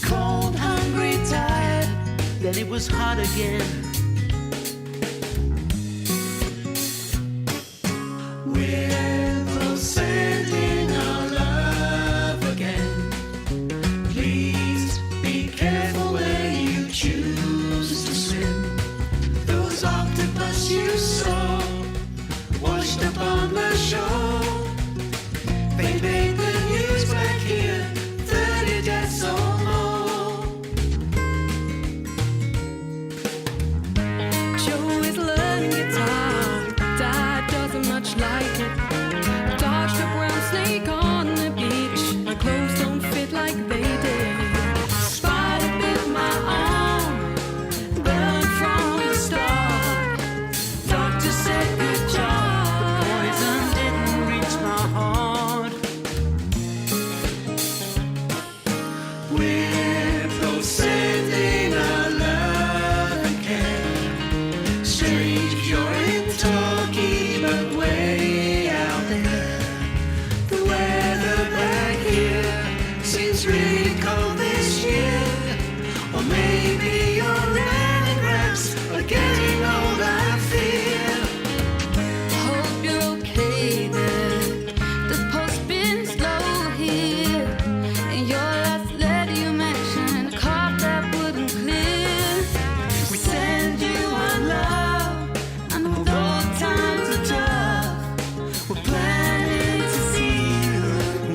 Cold, hungry, tired, then it was hot again. We're both sending our love again. Please be careful where you choose those octopus you saw washed up on the shore. They made the news back here, 30 deaths or more. Joe is learning guitar. Dad doesn't much like it. Dodged a brown snake on the beach. My clothes don't fit like they did. Spider bit my arm. Burned from the start. Doctor said good job. Poison didn't reach my heart. We're both sending our love and care. Strange you're in Turkey, but way out there. The weather back here seems really cold this year. Or maybe your anagrams are getting old, I fear. Hope you're okay there. The post's been slow here. And your last letter you mentioned a card that wouldn't clear. We send you our love. I know those times are tough. We're planning to see you.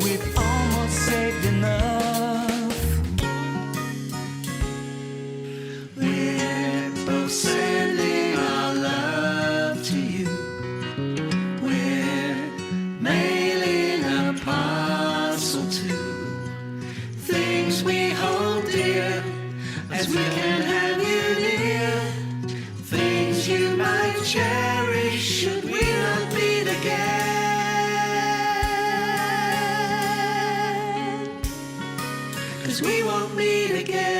We've almost saved enough. We're both sending our love to you. We're mailing a parcel too. Things we hold dear as we can have you near. Things you might cherish should we not meet again. 'Cause we won't meet again.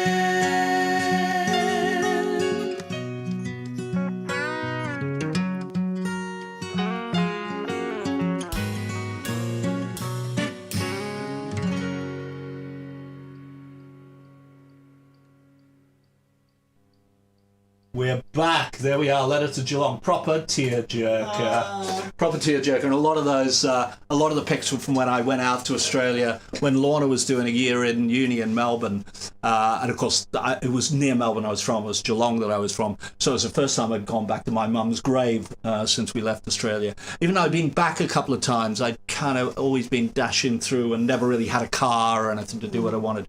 We're back. There we are. Letter to Geelong. Proper tearjerker. Proper tearjerker. And a lot of those, a lot of the pics were from when I went out to Australia when Lorna was doing a year in uni in Melbourne. And of course, it was near Melbourne I was from. It was Geelong that I was from. So it was the first time I'd gone back to my mum's grave since we left Australia. Even though I'd been back a couple of times, I'd kind of always been dashing through and never really had a car or anything to do what I wanted.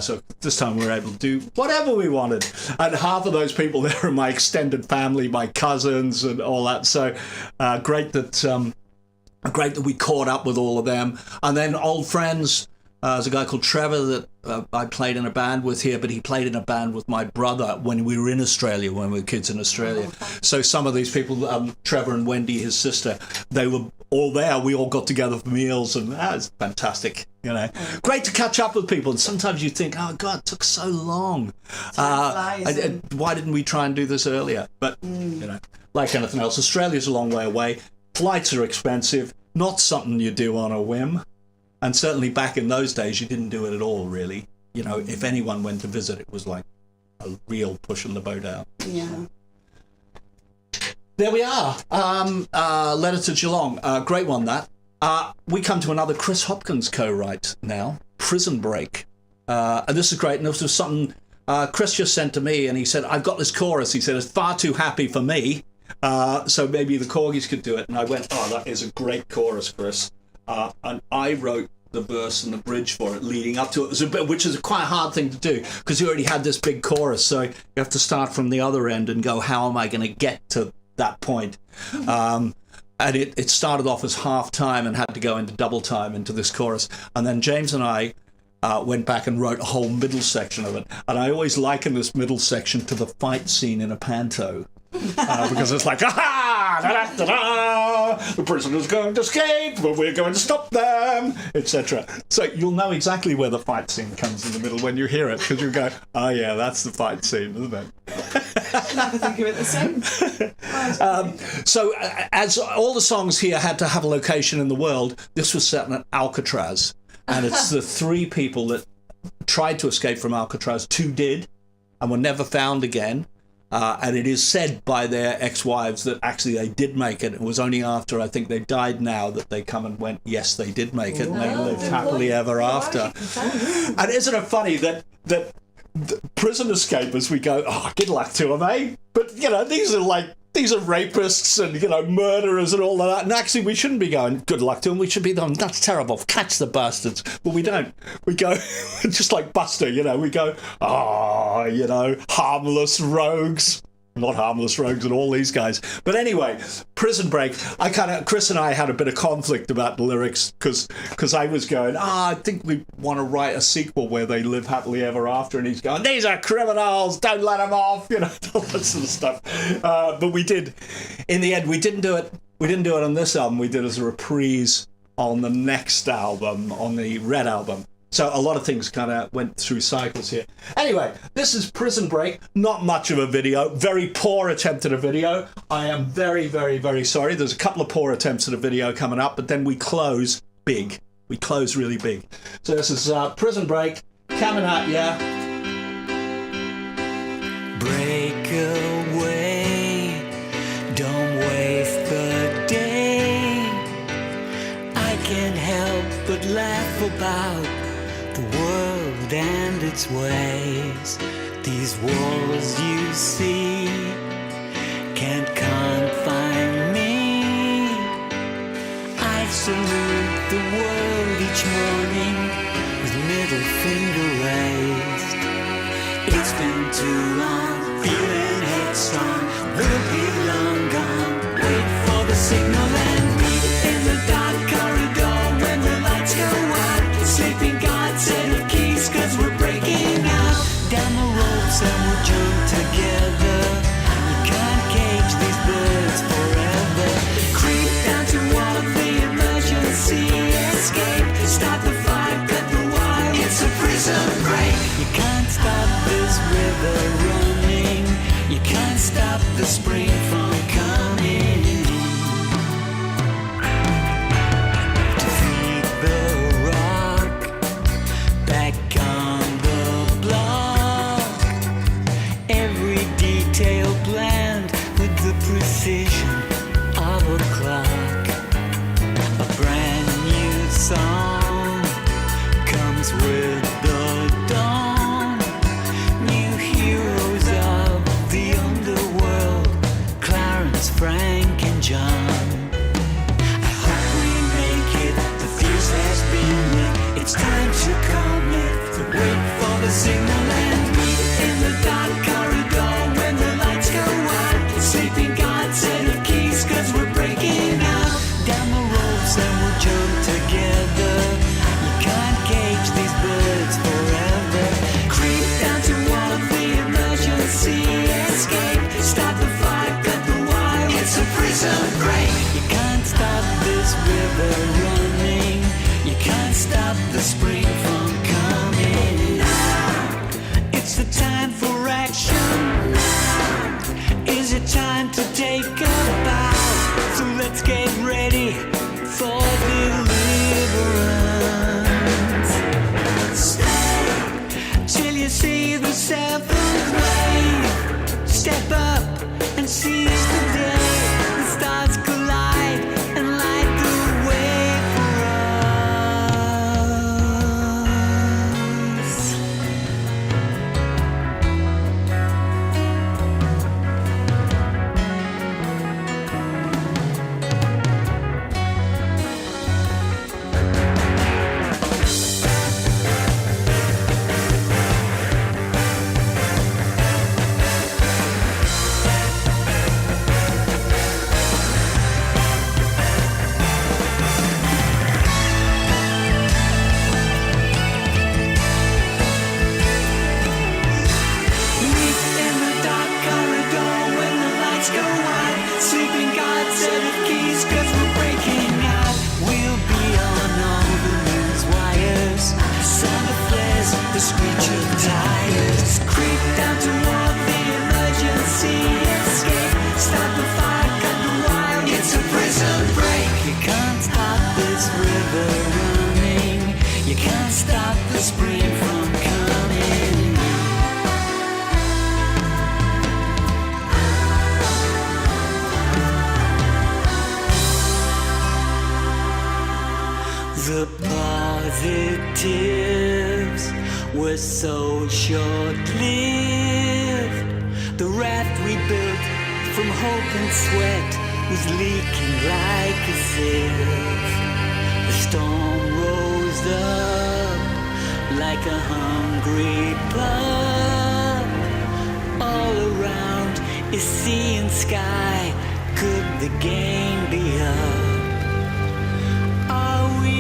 So this time we were able to do whatever we wanted. And half of those people there are my extended family, my cousins and all that. So great that we caught up with all of them. And then old friends. There's a guy called Trevor that I played in a band with here, but he played in a band with my brother when we were in Australia, when we were kids in Australia. So some of these people, Trevor and Wendy, his sister, they were all there. We all got together for meals, and it's fantastic. You know, great to catch up with people. And sometimes you think, oh God, it took so long. Why didn't we try and do this earlier? But you know, like anything else, Australia's a long way away. Flights are expensive. Not something you do on a whim. And certainly back in those days, you didn't do it at all, really. You know, if anyone went to visit, it was like a real pushing the boat out. Yeah. There we are. Letter to Geelong. Great one, that. We come to another Chris Hopkins co-write now, Prison Break. And this is great. And this was something Chris just sent to me, and he said, I've got this chorus. He said, it's far too happy for me. So maybe the Korgis could do it. And I went, oh, that is a great chorus, Chris. And I wrote the verse and the bridge for it leading up to it, which is a quite hard thing to do because you already had this big chorus. So you have to start from the other end and go, how am I going to get to that point? And it started off as half time and had to go into double time into this chorus. And then James and I went back and wrote a whole middle section of it. And I always liken this middle section to the fight scene in a panto. Because it's like, aha, da, da, da, the prisoner's going to escape, but we're going to stop them, etc. So you'll know exactly where the fight scene comes in the middle when you hear it, because you go, oh yeah, that's the fight scene, isn't it? Never think of it the same. So as all the songs here had to have a location in the world, this was set in Alcatraz. And it's the three people that tried to escape from Alcatraz, two did, and were never found again. And it is said by their ex-wives that actually they did make it. It was only after, I think they died now, that they come and went, yes, they did make it, and they lived happily ever after. And isn't it funny that prison escapers, we go, oh, good luck to them, eh? But, you know, these are rapists and, you know, murderers and all of that. And actually, we shouldn't be going, good luck to them. We should be going, that's terrible. Catch the bastards. But we don't. We go, just like Buster, you know, we go, oh, you know, harmless rogues. Not harmless rogues and all these guys. But anyway, Prison Break, Chris and I had a bit of conflict about the lyrics because I was going, I think we want to write a sequel where they live happily ever after. And he's going, these are criminals, don't let them off, you know, all that sort of stuff. But we did, in the end, we didn't do it on this album. We did it as a reprise on the next album, on the Red album. So a lot of things kind of went through cycles here. Anyway, this is Prison Break. Not much of a video. Very poor attempt at a video. I am very, very, very sorry. There's a couple of poor attempts at a video coming up, but then we close big. We close really big. So this is Prison Break coming at ya. Break away, don't waste the day. I can't help but laugh about the world and its ways. These walls you see can't confine me. I salute the world each morning with middle finger raised. It's been too long, feeling headstrong, we'll be long gone. Wait for the signal and meet in the dark corridor when the lights go out. Sleeping God set of keys, cause we're breaking out. Down the ropes and we'll jump together. You can't cage these birds forever. Creep down to all of the emergency escape. Start the fire, cut the wire. It's a prison break. You can't stop this river running. You can't stop the spring from coming. Defeat the rock back on the block. Every detail planned with the precision of a clock. A brand new song comes with the dawn. New heroes of the underworld, Clarence, Frank, and John. I hope we make it, the fuse has been lit. It's time to commit, to wait for the signal and meet in the dark corridor when the lights go out. Sleeping God set of keys, cause we're breaking out. Down the ropes and we'll jump together. You can't cage these birds forever. Creep down to all of the emergency escape. Start the fire, cut the wire. It's a prison break. You can't stop this river running. You can't stop the spring from coming. Now, it's the time for action. Is it time to take a bow? So let's get ready for deliverance. Stay till you see the seventh wave. Step up and seize the day. The stars collide and light the way for us. Meet in the dark corridor when the lights go out. Sleeping God set of keys, cause we're breaking out. We'll be on all the news wires. Sound of flares, the screech of tires. Creep down toward the emergency escape. Start the fire, cut the wire. It's a prison break. You can't stop this river running. You can't stop the spring from coming. The positives were was so short-lived. The raft we built from hope and sweat was leaking like a sieve. The storm rose up like a hungry pup. All around is sea and sky. Could the game be up? Are we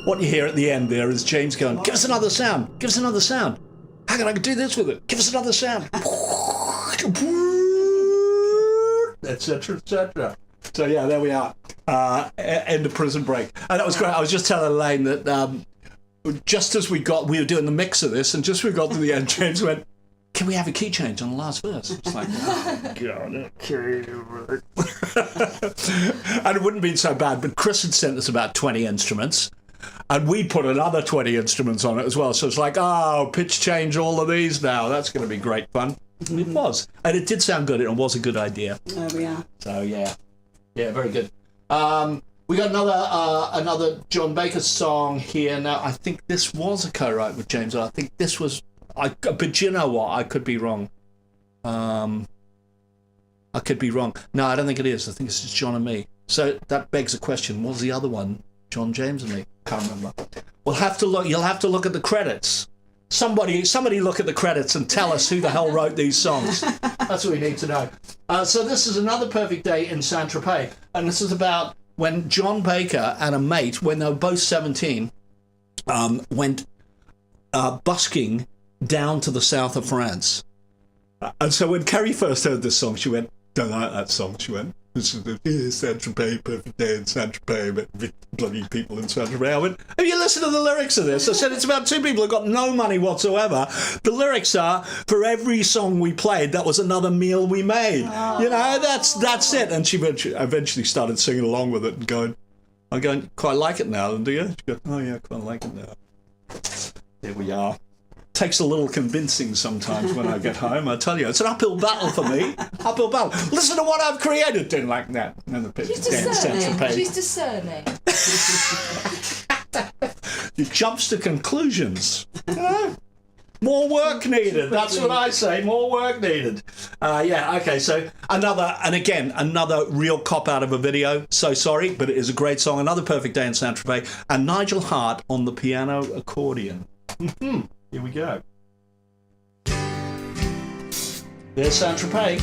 What you hear at the end there is James going, give us another sound, give us another sound. How can I do this with it? Give us another sound. Etc., etc. So yeah, there we are. End of Prison Break. And that was great. I was just telling Elaine that just as we were doing the mix of this, and just as we got to the end, James went, can we have a key change on the last verse? It's like, oh, God, okay. And it wouldn't be so bad, but Chris had sent us about 20 instruments. And we put another 20 instruments on it as well. So it's like, oh, pitch change all of these now. That's going to be great fun. It was. And it did sound good. It was a good idea. There we are. So, yeah. Yeah, very good. We got another John Baker song here. Now, I think this was a co-write with James. I think this was... but you know what? I could be wrong. I could be wrong. No, I don't think it is. I think it's just John and me. So that begs a question. Was the other one John, James and me? Can't remember. We'll have to look. You'll have to look at the credits. Somebody look at the credits and tell us who the hell wrote these songs. That's what we need to know. So this is Another Perfect Day in Saint-Tropez. And this is about when John Baker and a mate, when they were both 17, went busking down to the south of France. And so when Kerry first heard this song, she went, don't like that song. She went, this is the Saint-Tropez, perfect day in Saint-Tropez, but bloody people in Saint-Tropez. I went, have you listened to the lyrics of this? I said, it's about two people who've got no money whatsoever. The lyrics are, for every song we played, that was another meal we made. Oh. You know, that's it. And she eventually started singing along with it and going, I'm going, quite like it now, do you? She goes, oh yeah, quite like it now. There we are. Takes a little convincing sometimes when I get home. I tell you, it's an uphill battle for me. Uphill battle. Listen to what I've created. Didn't like that. And the She's discerning. She's discerning. You jumps to conclusions. More work needed. That's what I say. More work needed. Yeah. Okay. So another real cop out of a video. So sorry, but it is a great song. Another Perfect Day in Saint-Tropez, and Nigel Hart on the piano accordion. Here we go. There's Saint-Tropez.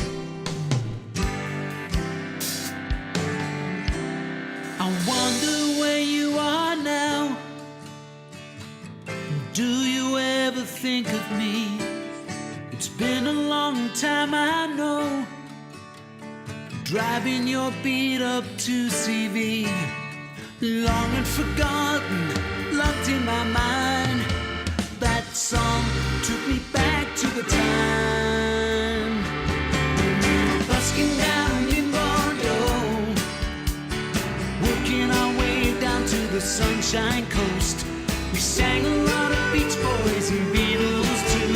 I wonder where you are now. Do you ever think of me? It's been a long time, I know. Driving your beat up to CV. Long and forgotten, locked in my mind. That song took me back to the time busking down in Bordeaux, working our way down to the Sunshine Coast. We sang a lot of Beach Boys and Beatles too.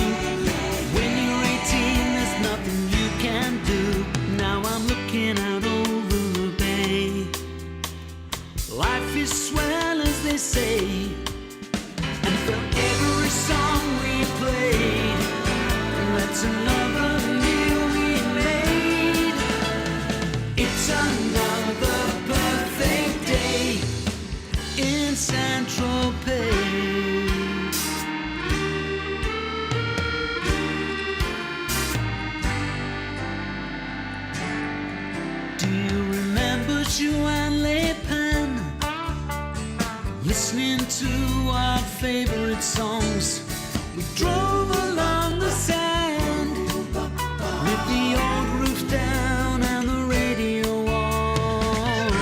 When you're 18, there's nothing you can do. Now I'm looking out over the bay. Life is swell, as they say. For every song we played, that's another meal we made. It's another perfect day in Saint-Tropez. Do you remember Joanne Le Pen? Listening to our favorite songs, we drove along the sand with the old roof down and the radio on.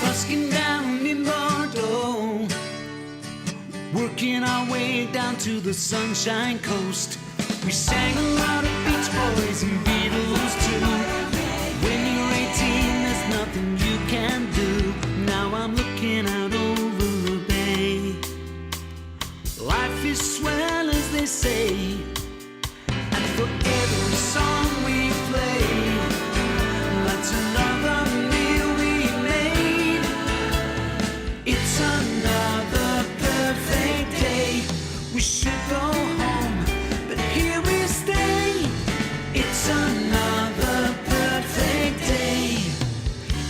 Busking down in Bordeaux, working down to the Sunshine Coast. We sang a lot of Beach Boys and Beatles too. When you're 18, there's nothing you can do. Now I'm looking out over the bay. Life is swell, as they say, and for every song we play, that's another meal we made. It's another perfect day. We should go home, but here we stay. It's another perfect day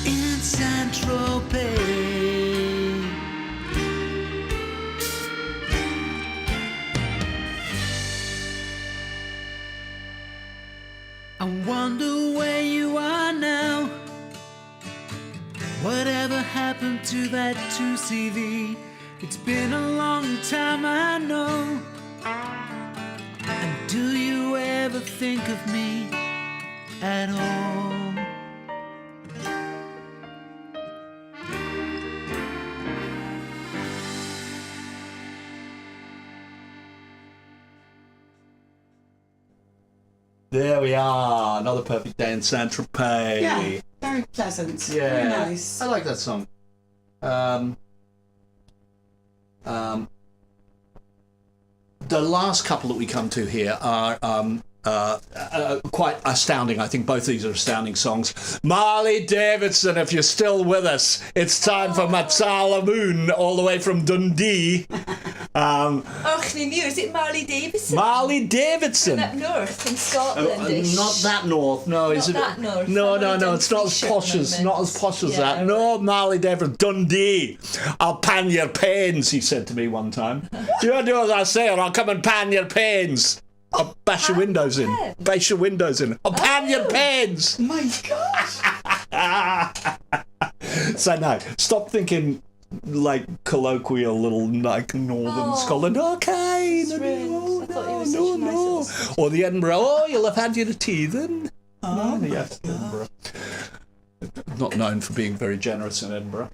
in Saint-Tropez. I wonder where you are now. Whatever happened to that 2CV? It's been a long time, I know. And do you ever think of me at all? There we are. Another perfect day in Saint-Tropez. Yeah, very pleasant. Yeah. Very nice. I like that song. The last couple that we come to here are quite astounding. I think both of these are astounding songs. Marley Davidson, if you're still with us, it's time for Matala Moon, all the way from Dundee. Och, ni knew. Is it Marley Davidson? Marley Davidson. Up north in Scotland. Not that north, no. Not that north. No, I've only done it's not as three posh as shipment not as posh as Yeah, that. No, Marley Davidson, Dundee. I'll pan your pains, he said to me one time. You do as I say, or I'll come and pan your pains. I'll bash your windows in. pains? Bash your windows in. I'll pan your pains. My gosh. So no, stop thinking like colloquial little like northern Scotland. Okay, It's rude. I thought you were such no, a nice no. little Scot. Or the Edinburgh. Oh, you'll have had your tea then. Oh, yes, Edinburgh. Not known for being very generous in Edinburgh.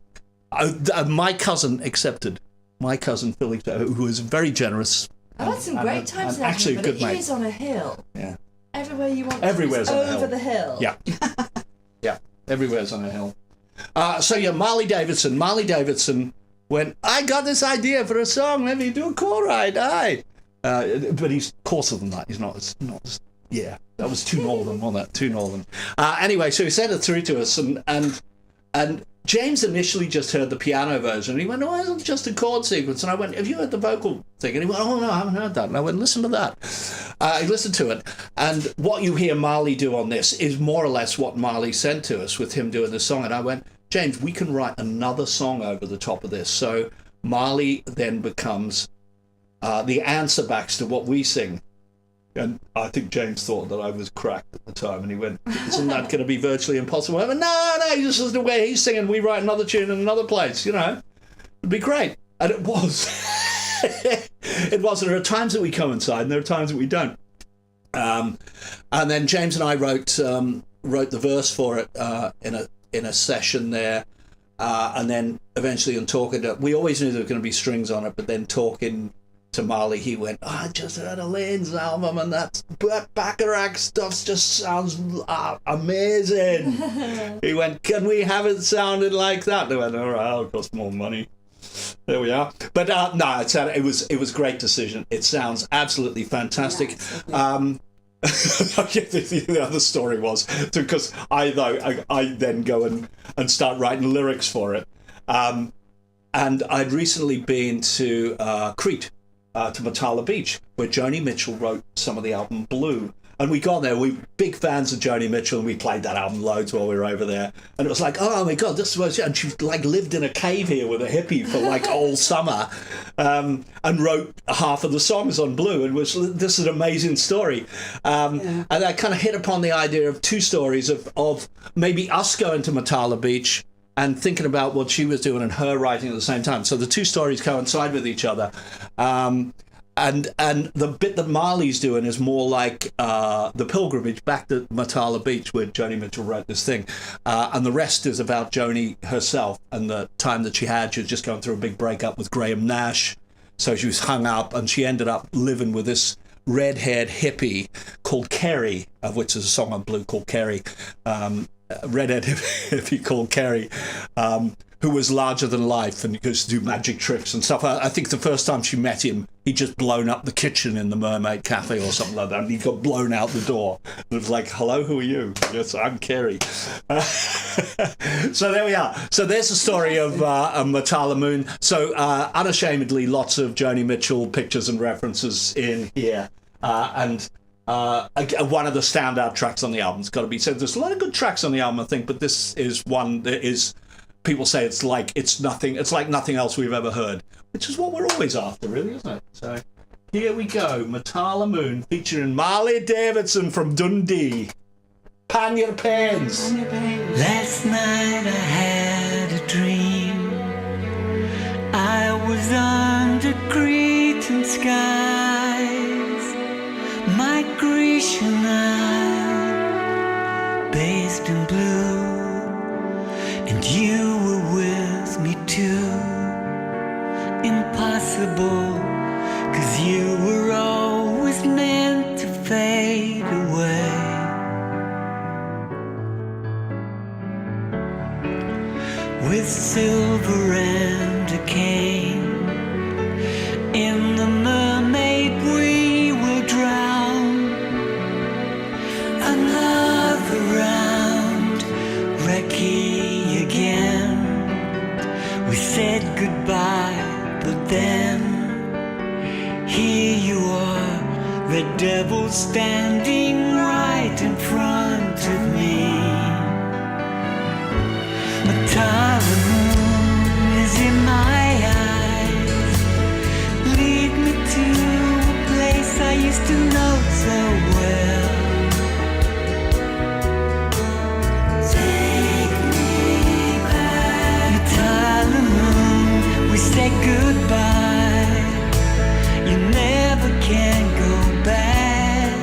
My cousin accepted. My cousin Philly, who was very generous. I've had some great times in actually a Edinburgh, good but it mate. is on a hill. Yeah. Everywhere you want Everywhere's to on a is hill. over the hill. Yeah. Yeah. Everywhere's on a hill. So yeah, Marley Davidson went, I got this idea for a song, maybe do a co-write, aye. But he's coarser than that. He's not as yeah. That was too northern, wasn't it? Too northern. Anyway, so he sent it through to us, and James initially just heard the piano version, and he went, oh, it's just a chord sequence. And I went, have you heard the vocal thing? And he went, oh, no, I haven't heard that. And I went, listen to that. He listened to it. And what you hear Marley do on this is more or less what Marley sent to us with him doing the song. And I went, James, we can write another song over the top of this. So Marley then becomes the answer backs to what we sing. And I think James thought that I was cracked at the time, and he went, isn't that going to be virtually impossible? I went, no, just as the way he's singing, we write another tune in another place, it'd be great. And it was. It was. There are times that we coincide, and there are times that we don't. And then James and I wrote the verse for it in a session there, and then eventually in talking to, we always knew there were going to be strings on it, but then talking to Marley, he went, I just heard Elaine's album, and that Bacharach stuff just sounds amazing. He went, can we have it sounded like that? They went, all right, it'll cost more money. There we are. But no, it was a great decision. It sounds absolutely fantastic. The other story was because I then go and start writing lyrics for it, and I'd recently been to Crete, to Matala Beach, where Joni Mitchell wrote some of the album Blue. And we got there, we were big fans of Joni Mitchell, and we played that album loads while we were over there. And it was like, oh my God, this was, and she lived in a cave here with a hippie for all summer, and wrote half of the songs on Blue. And this is an amazing story. And I kind of hit upon the idea of two stories of maybe us going to Matala Beach and thinking about what she was doing and her writing at the same time. So the two stories coincide with each other. And the bit that Marley's doing is more like the pilgrimage back to Matala Beach, where Joni Mitchell wrote this thing. And the rest is about Joni herself and the time that she was just going through a big breakup with Graham Nash. So she was hung up, and she ended up living with this red-haired hippie called Kerry, of which there's a song on Blue called Kerry, red-haired hippie called Kerry, who was larger than life and used to do magic tricks and stuff. I think the first time she met him, he'd just blown up the kitchen in the Mermaid Cafe or something like that, and he got blown out the door. It was like, hello, who are you? Yes, I'm Kerry. So there we are. So there's the story of Matala Moon. So unashamedly, lots of Joni Mitchell pictures and references in here. And one of the standout tracks on the album's got to be said. There's a lot of good tracks on the album, I think, but this is one that is... People say it's like nothing else we've ever heard, which is what we're always after, really, isn't it? So here we go, Matala Moon, featuring Marley Davidson from Dundee. Pan your pens. Last night I had a dream. I was under Cretan skies, migration Isle, based in blue. And you were with me too. Impossible, 'cause you were always meant to fade away. With silver and a cane, in the mermaid we will drown. Another round, recce again. We said goodbye, but then here you are, red devil standing right in front of me. Matala Moon is in my eyes. Lead me to a place I used to know so well. We say goodbye, you never can go back.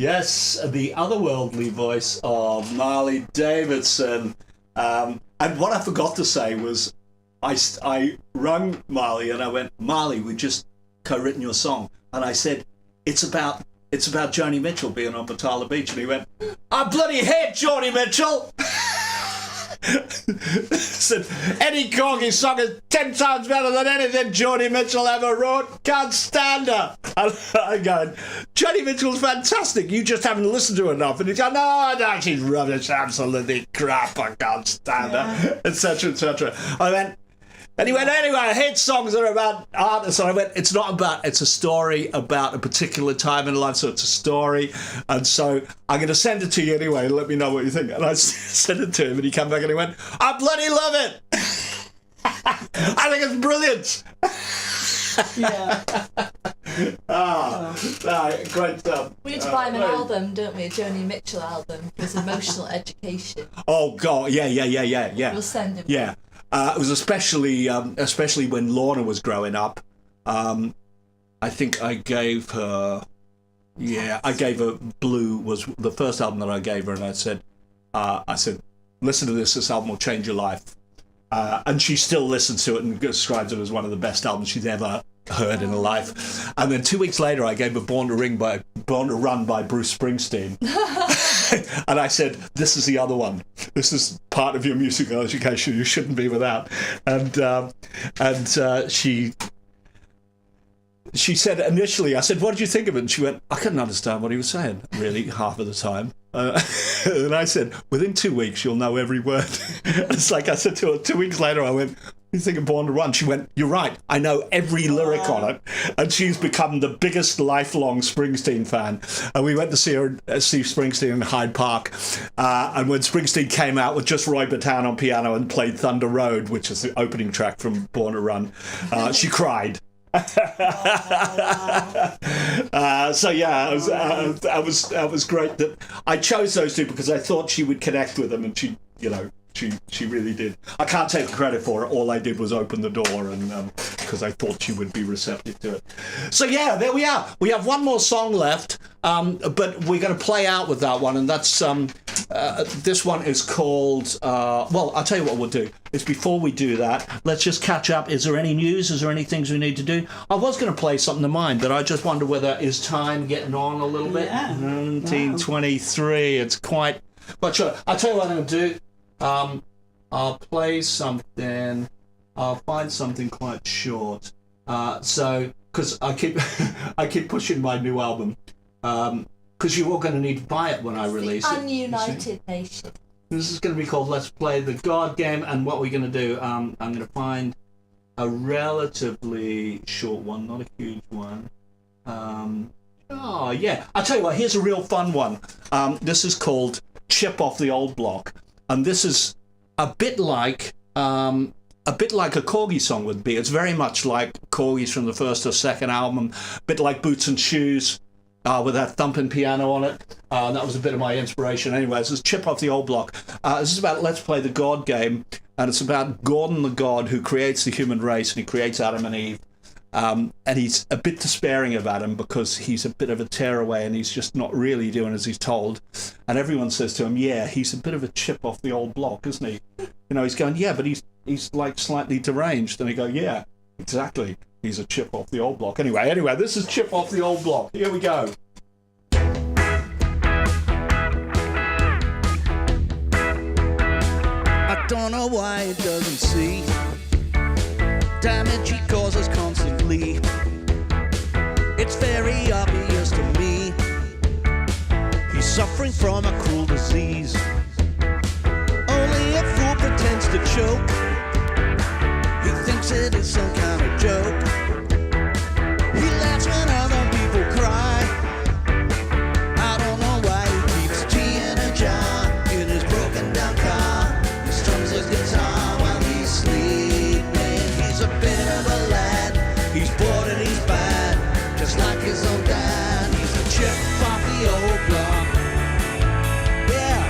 Yes, the otherworldly voice of Marley Davidson. And what I forgot to say was, I rung Marley and I went, Marley, we just co-written your song, and I said, it's about Joni Mitchell being on Batala Beach, and he went, I bloody hate Joni Mitchell. Said, any Korgis song is 10 times better than anything Joni Mitchell ever wrote. Can't stand her. And I'm going, Joni Mitchell's fantastic. You just haven't listened to her enough. And he's going, no, she's rubbish, absolutely crap. I can't stand her, etc., etc. I went. And he went, anyway, I hate songs that are about artists. And I went, it's not about, it's a story about a particular time in life, so it's a story. And so I'm going to send it to you anyway and let me know what you think. And I sent it to him and he came back and he went, I bloody love it. I think it's brilliant. Great stuff. We need to buy him an album, don't we? A Joni Mitchell album for his emotional education. Oh, God, yeah. We'll send him. Yeah. It was especially when Lorna was growing up. I think I gave her Blue was the first album that I gave her, and I said, listen to this album will change your life. And she still listens to it and describes it as one of the best albums she's ever heard in her life. And then 2 weeks later, I gave her Born to Run by Bruce Springsteen. And I said, this is the other one. This is part of your musical education you shouldn't be without. And she said initially, I said, what did you think of it? And she went, I couldn't understand what he was saying, really, half of the time. And I said, within 2 weeks, you'll know every word. It's like I said to her 2 weeks later, I went, you think of Born to Run? She went, you're right, I know every lyric on it. And she's become the biggest lifelong Springsteen fan. And we went to see Springsteen in Hyde Park. And when Springsteen came out with just Roy Bataan on piano and played Thunder Road, which is the opening track from Born to Run, she cried. So yeah, it was great that I chose those two because I thought she would connect with them, and she really did. I can't take credit for it. All I did was open the door, and because I thought she would be receptive to it. So yeah, there we are. We have one more song left, but we're going to play out with that one, and that's this one is called. Well, I'll tell you what we'll do. Is before we do that, let's just catch up. Is there any news? Is there any things we need to do? I was going to play something of mine, but I just wonder whether is time getting on a little bit. Yeah. 1923. It's quite. But sure, I'll tell you what I'm going to do. I'll play something. I'll find something quite short. So, because I keep pushing my new album. Because you're all going to need to buy it when I release it. Ununited Nations. This is going to be called Let's Play the God Game, and what we're going to do, I'm going to find a relatively short one, not a huge one. Oh, yeah. I'll tell you what, here's a real fun one. This is called Chip Off the Old Block, and this is a bit like a Korgis song would be. It's very much like Korgis from the first or second album, a bit like Boots and Shoes. With that thumping piano on it. That was a bit of my inspiration. Anyway, this is Chip Off the Old Block. This is about Let's Play the God Game, and it's about Gordon the God who creates the human race, and he creates Adam and Eve. And he's a bit despairing about him because he's a bit of a tearaway and he's just not really doing as he's told. And everyone says to him, yeah, he's a bit of a chip off the old block, isn't he? You know, he's going, yeah, but he's like slightly deranged. And he go, yeah, exactly. He's a chip off the old block. Anyway, this is Chip Off the Old Block. Here we go. I don't know why he doesn't see damage he causes constantly. It's very obvious to me. He's suffering from a cruel disease. Only a fool pretends to choke. He thinks it is some kind of joke. He laughs when other people cry. I don't know why he keeps tea in a jar in his broken down car. He strums his guitar while he's sleeping. He's a bit of a lad. He's bored and he's bad, just like his old dad. He's a chip off the old block. Yeah.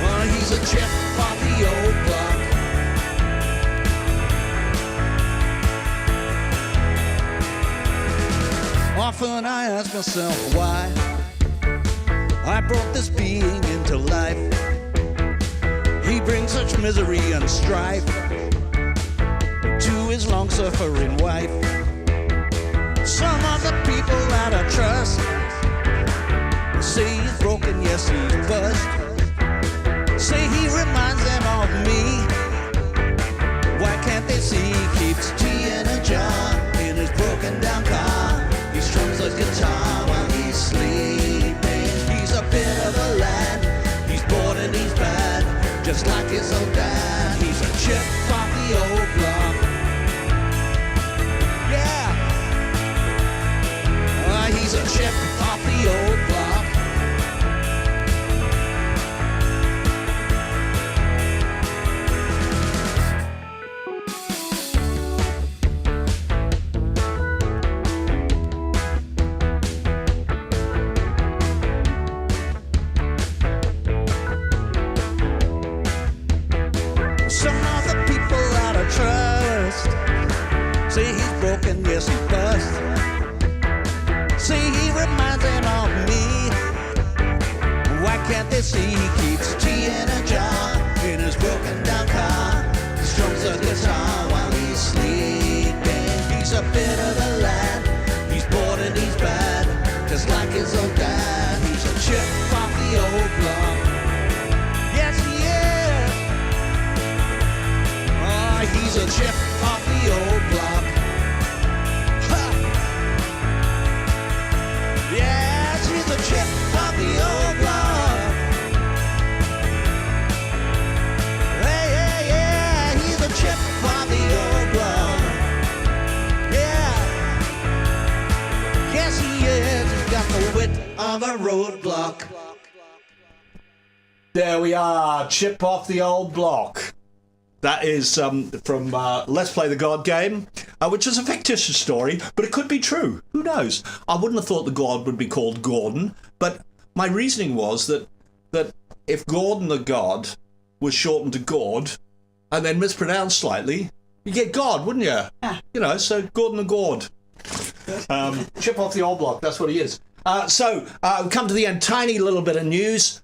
Well, he's a chip often I ask myself why I brought this being into life. He brings such misery and strife to his long-suffering wife. Some of the people that I trust say he's broken, yes he's bust. Say he reminds them of me. Why can't they see he keeps tea in a jar in his broken down car? He strums a guitar while he's sleeping. He's a bit of a lad, he's bored and he's bad, just like his old dad. He's a chip off the old block. Yeah. He's a chip off the old block. Some of the people that I trust say he's broken, yes he's bust. Say he reminds them of me. Why can't they see he keeps tea in a jar in his broken down car? He strums a guitar while he's sleeping. He's a bit of a lad, he's bored and he's bad, just like his old dad. He's a chip off the old block. Yes he is. Oh, he's a chip off the old block. Yes, he's a chip off the old block. Hey, yeah, yeah, he's a chip off the old block. Yeah, yes he is. He's got the wit of a roadblock. There we are, chip off the old block. That is from Let's Play the God Game, which is a fictitious story, but it could be true. Who knows? I wouldn't have thought the god would be called Gordon, but my reasoning was that if Gordon the God was shortened to Gord and then mispronounced slightly, you get God, wouldn't you? Ah. You know, so Gordon the Gord. Chip off the old block, that's what he is. So we come to the end. Tiny little bit of news.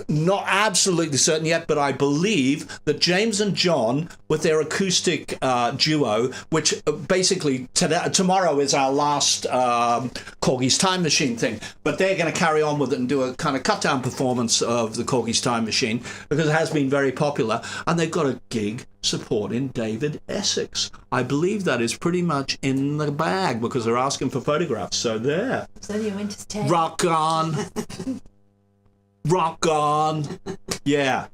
Not absolutely certain yet, but I believe that James and John, with their acoustic duo, which basically tomorrow is our last Korgis Time Machine thing, but they're going to carry on with it and do a kind of cut-down performance of the Korgis Time Machine because it has been very popular, and they've got a gig supporting David Essex. I believe that is pretty much in the bag because they're asking for photographs. So there. It's only a winter's tale. Rock on. Rock on. Yeah.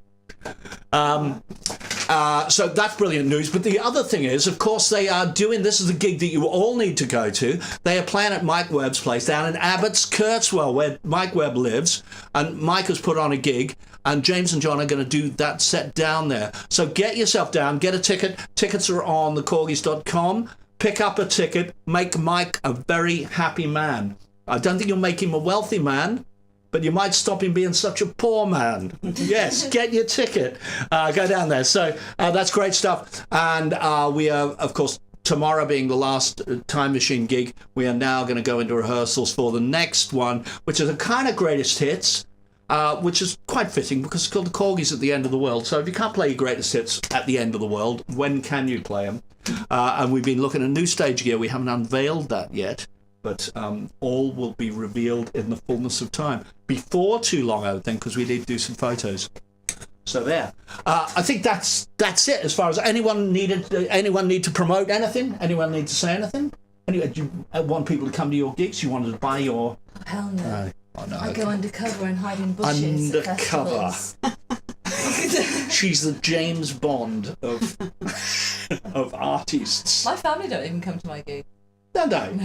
So that's brilliant news. But the other thing is, of course, they are doing, this is a gig that you all need to go to. They are playing at Mike Webb's place down in Abbots, Kurtzwell, where Mike Webb lives. And Mike has put on a gig. And James and John are going to do that set down there. So get yourself down, get a ticket. Tickets are on thekorgis.com. Pick up a ticket. Make Mike a very happy man. I don't think you'll make him a wealthy man, but you might stop him being such a poor man. Yes, get your ticket. Go down there. So that's great stuff. And we are, of course, tomorrow being the last Time Machine gig, we are now going to go into rehearsals for the next one, which is a kind of greatest hits. Which is quite fitting because it's called the Korgis at the end of the world. So if you can't play your greatest hits at the end of the world, when can you play them? And we've been looking at new stage gear. We haven't unveiled that yet, but all will be revealed in the fullness of time. Before too long, I would think, because we need to do some photos. So there. I think that's it as far as anyone need to promote anything? Anyone need to say anything? Anyway, do you want people to come to your gigs? You wanted to buy your... Oh, hell no. Oh, no, I go undercover and hide in bushes. Undercover. At festivals. She's the James Bond of of artists. My family don't even come to my gig. Don't they?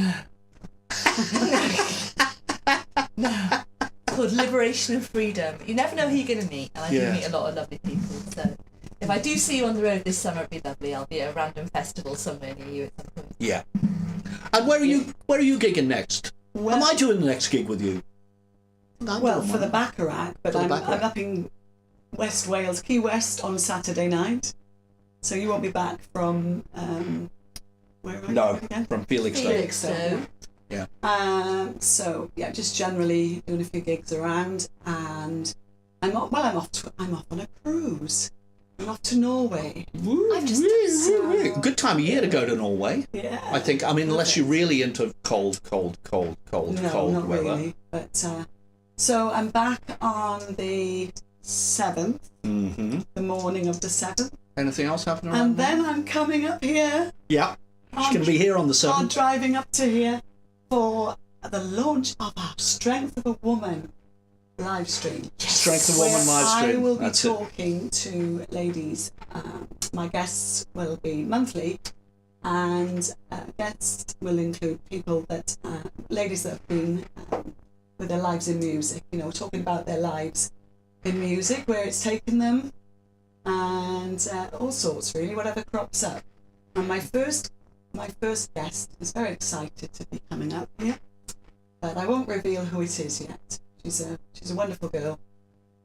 No. It's called Liberation and Freedom. You never know who you're going to meet, and I do meet a lot of lovely people. So if I do see you on the road this summer, it'd be lovely. I'll be at a random festival somewhere near you at some point. Yeah. And where are you gigging next? Am I doing the next gig with you? Well, for the Bacharach, but I'm up in West Wales, Key West on Saturday night. So you won't be back from Where am I No, going again? from Felixstowe. Felixstowe. Yeah. So yeah, just generally doing a few gigs around, and I'm off on a cruise. I'm off to Norway. Woo, good time of year to go to Norway. Yeah. I think. I mean, unless you're really into cold No, not weather. really. But so I'm back on the 7th, Mm-hmm. the morning of the 7th, Anything else happening around and then I'm coming up here. Yeah. She's going to be here on the I'm 7th. driving up to here for the launch of our Strength of a Woman live stream. Strength of Woman live I stream. will be That's it. talking to ladies. My guests will be monthly, and guests will include people that, ladies that have been with their lives in music, talking about their lives in music, where it's taken them, and all sorts, really, whatever crops up. And my first guest is very excited to be coming up here, but I won't reveal who it is yet. She's a wonderful girl,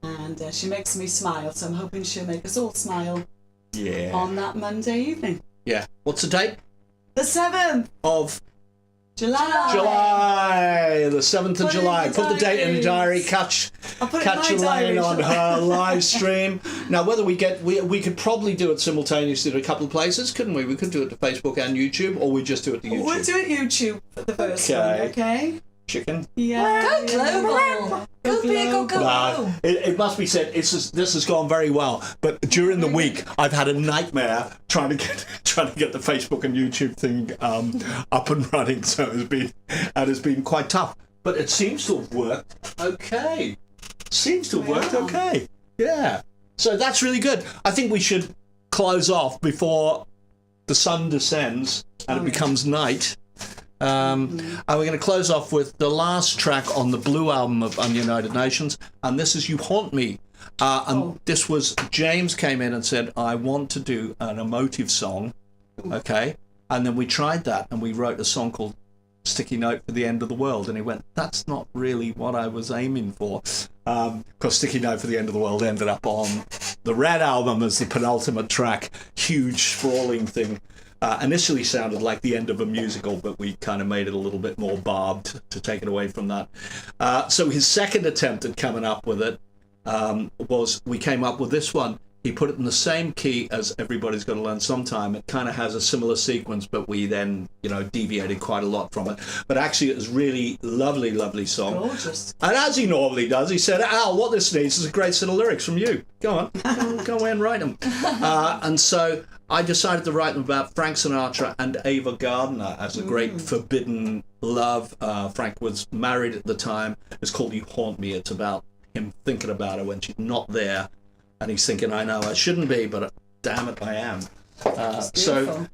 and she makes me smile, so I'm hoping she'll make us all smile Yeah. on that Monday evening. Yeah. What's the date? The 7th Of July. The 7th of Put it in July. your Put the date in the diary. diaries. I'll put it Catch in my Elaine diary. on her live stream. Now, whether we could probably do it simultaneously at a couple of places, couldn't we? We could do it to Facebook and YouTube, or we just do it to YouTube. We'll do it YouTube for the first Okay. one, okay? Chicken. Yeah. Go global. Go big or go home. It must be said, this has gone very well. But during the week, I've had a nightmare trying to get the Facebook and YouTube thing up and running. So it has been quite tough. But it seems to have worked okay. Okay. Yeah. So that's really good. I think we should close off before the sun descends and it becomes night. And we're going to close off with the last track on the Blue album of Ununited Nations, and this is You Haunt Me. This was, James came in and said, I want to do an emotive song, okay? And then we tried that, and we wrote a song called Sticky Note for the End of the World, and he went, that's not really what I was aiming for. Because Sticky Note for the End of the World ended up on the Red album as the penultimate track, huge, sprawling thing. Initially sounded like the end of a musical, but we kind of made it a little bit more barbed to take it away from that. So his second attempt at coming up with it was, we came up with this one. He put it in the same key as Everybody's Got to Learn Sometime. It kind of has a similar sequence, but we then, deviated quite a lot from it. But actually, it was really lovely, lovely song. Gorgeous. And as he normally does, he said, Al, what this needs is a great set of lyrics from you. Go on, go away and write them. And so I decided to write them about Frank Sinatra and Ava Gardner as a great forbidden love. Frank was married at the time. It's called You Haunt Me. It's about him thinking about her when she's not there. And he's thinking, I know I shouldn't be, but damn it, I am. So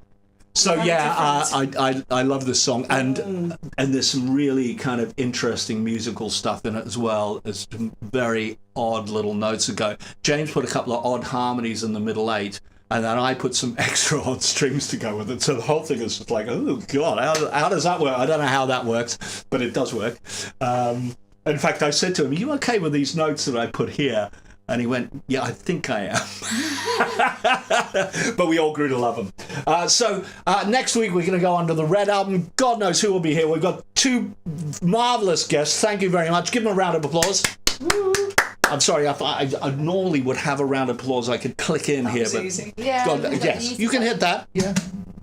yeah, I love this song, and there's some really kind of interesting musical stuff in it as well. There's some very odd little notes that go. James put a couple of odd harmonies in the middle eight, and then I put some extra odd strings to go with it. So the whole thing is just like, oh God, how does that work? I don't know how that works, but it does work. In fact, I said to him, are you okay with these notes that I put here? And he went, yeah, I think I am. But we all grew to love him. So next week we're going to go on to the Red album. God knows who will be here. We've got two marvellous guests. Thank you very much. Give them a round of applause. I'm sorry, I normally would have a round of applause. I could click in here. But Easy. Yeah. God, yes, you can hit that. Yeah.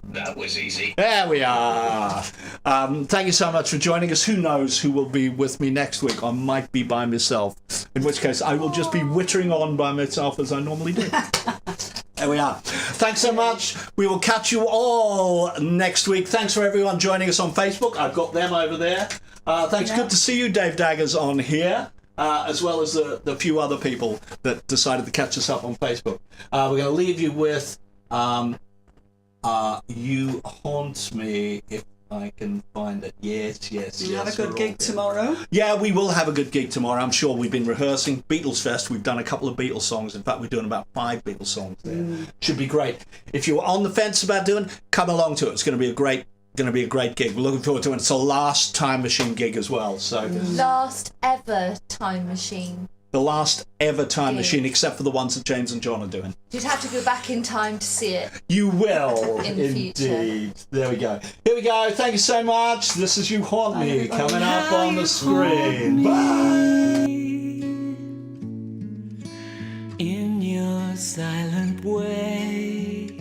That was easy. There we are. Thank you so much for joining us. Who knows who will be with me next week? I might be by myself, in which case I will just be wittering on by myself as I normally do. There we are. Thanks so much. We will catch you all next week. Thanks for everyone joining us on Facebook. I've got them over there. Thanks. Good to see you, Dave Daggers, on here. As well as the few other people that decided to catch us up on Facebook. We're going to leave you with You Haunt Me, if I can find it. Yes. You have a good gig tomorrow. Yeah, we will have a good gig tomorrow. I'm sure. We've been rehearsing Beatles Fest. We've done a couple of Beatles songs. In fact, we're doing about 5 Beatles songs there. Should be great. If you're on the fence about doing, come along to it. It's going to be a great gig. We're looking forward to it. It's the last Time Machine gig as well. So Last ever Time Machine. the last ever time machine, except for the ones that James and John are doing. You'd have to go back in time to see it. You will, In the future. indeed. There we go. Here we go. Thank you so much. This is You Haunt Me, coming up on the screen. Bye. In your silent way,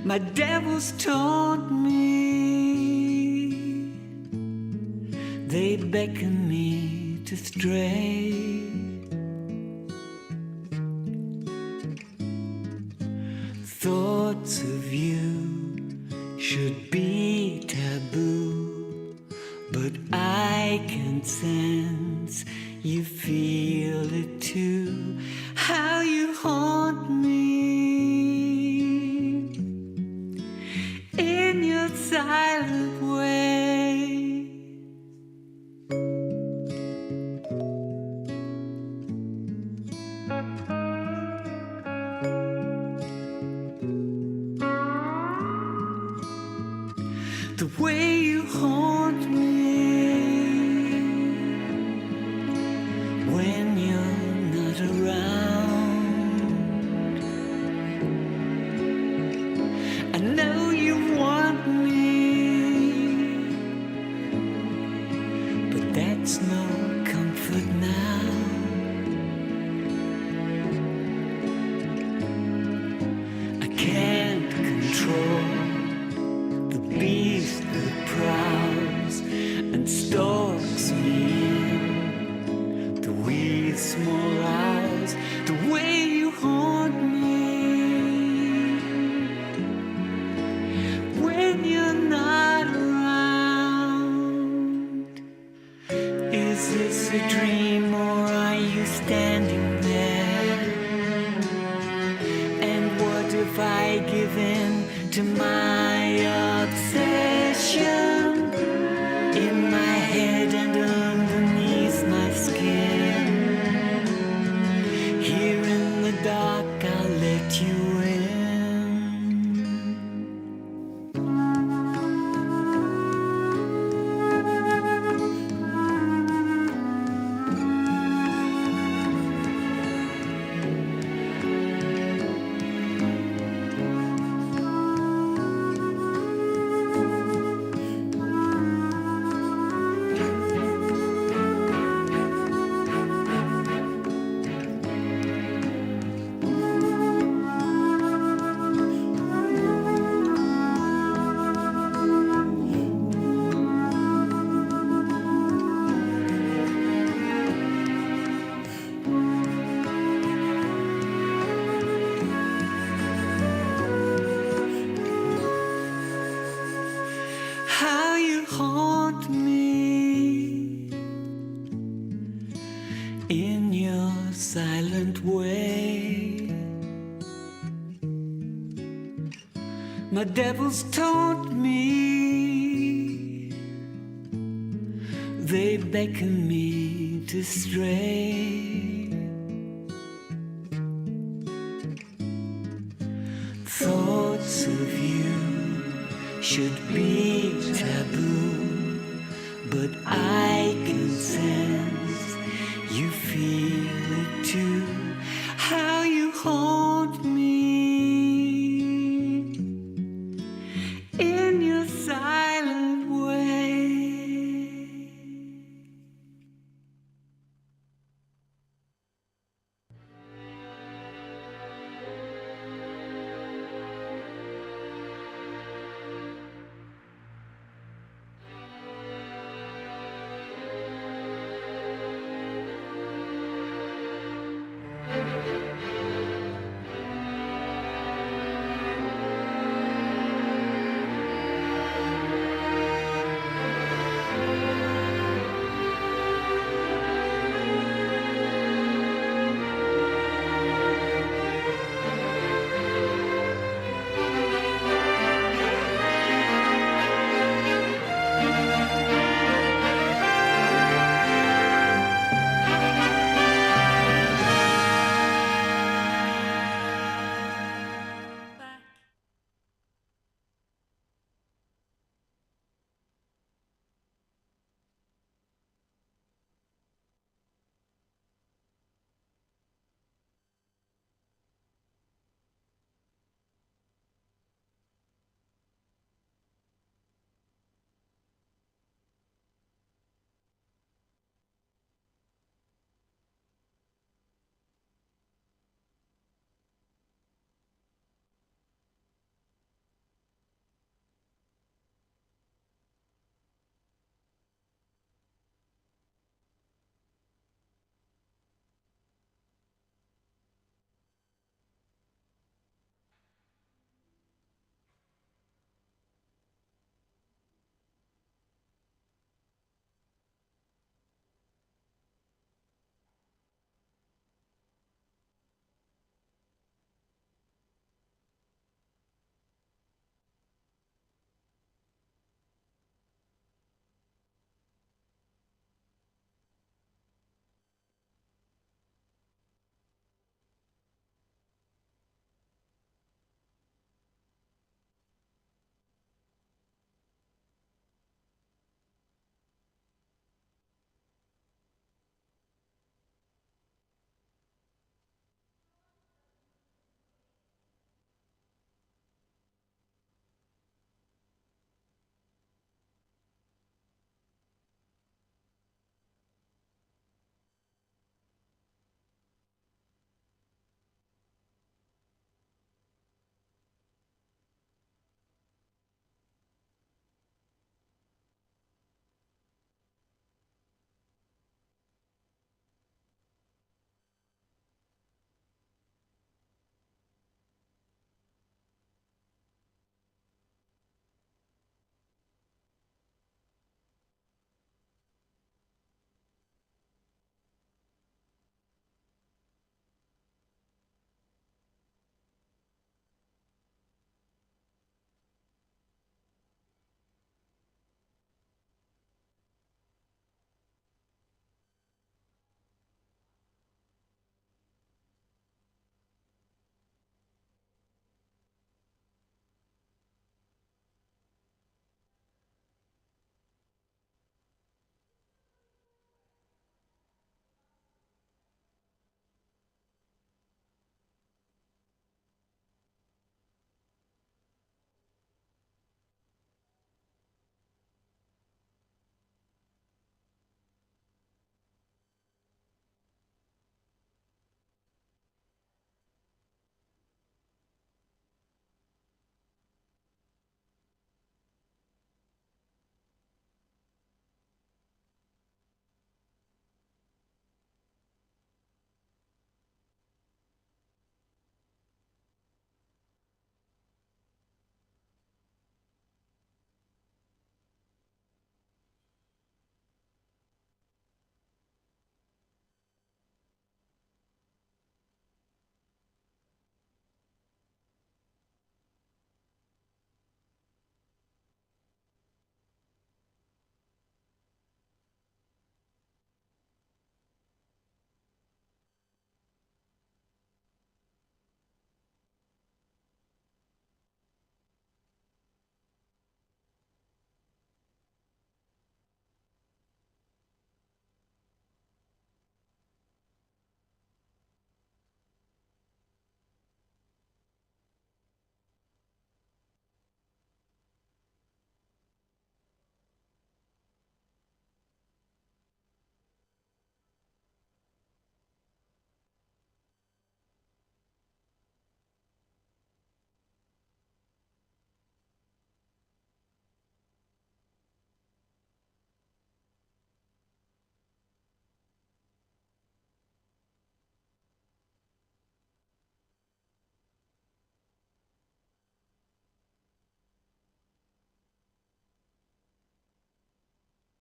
my devils taunt me, they beckon me to stray. Thoughts of you should be taboo, but I can sense you feel it too. How you haunt me in your silent way. The way you haunt me when you're not around. I know you want me, but that's no comfort now. I can't control the beast that prowls and stalks me in the wee small hours. The way you haunt me when you're not around. Is this a dream or are you standing there? And what if I give in to my obsession in my head and underneath my skin? Here in the dark, I'll let you in. How you haunt me in your silent way. My devils taunt me, they beckon me to stray. Thoughts of you should be taboo, but I can sense you feel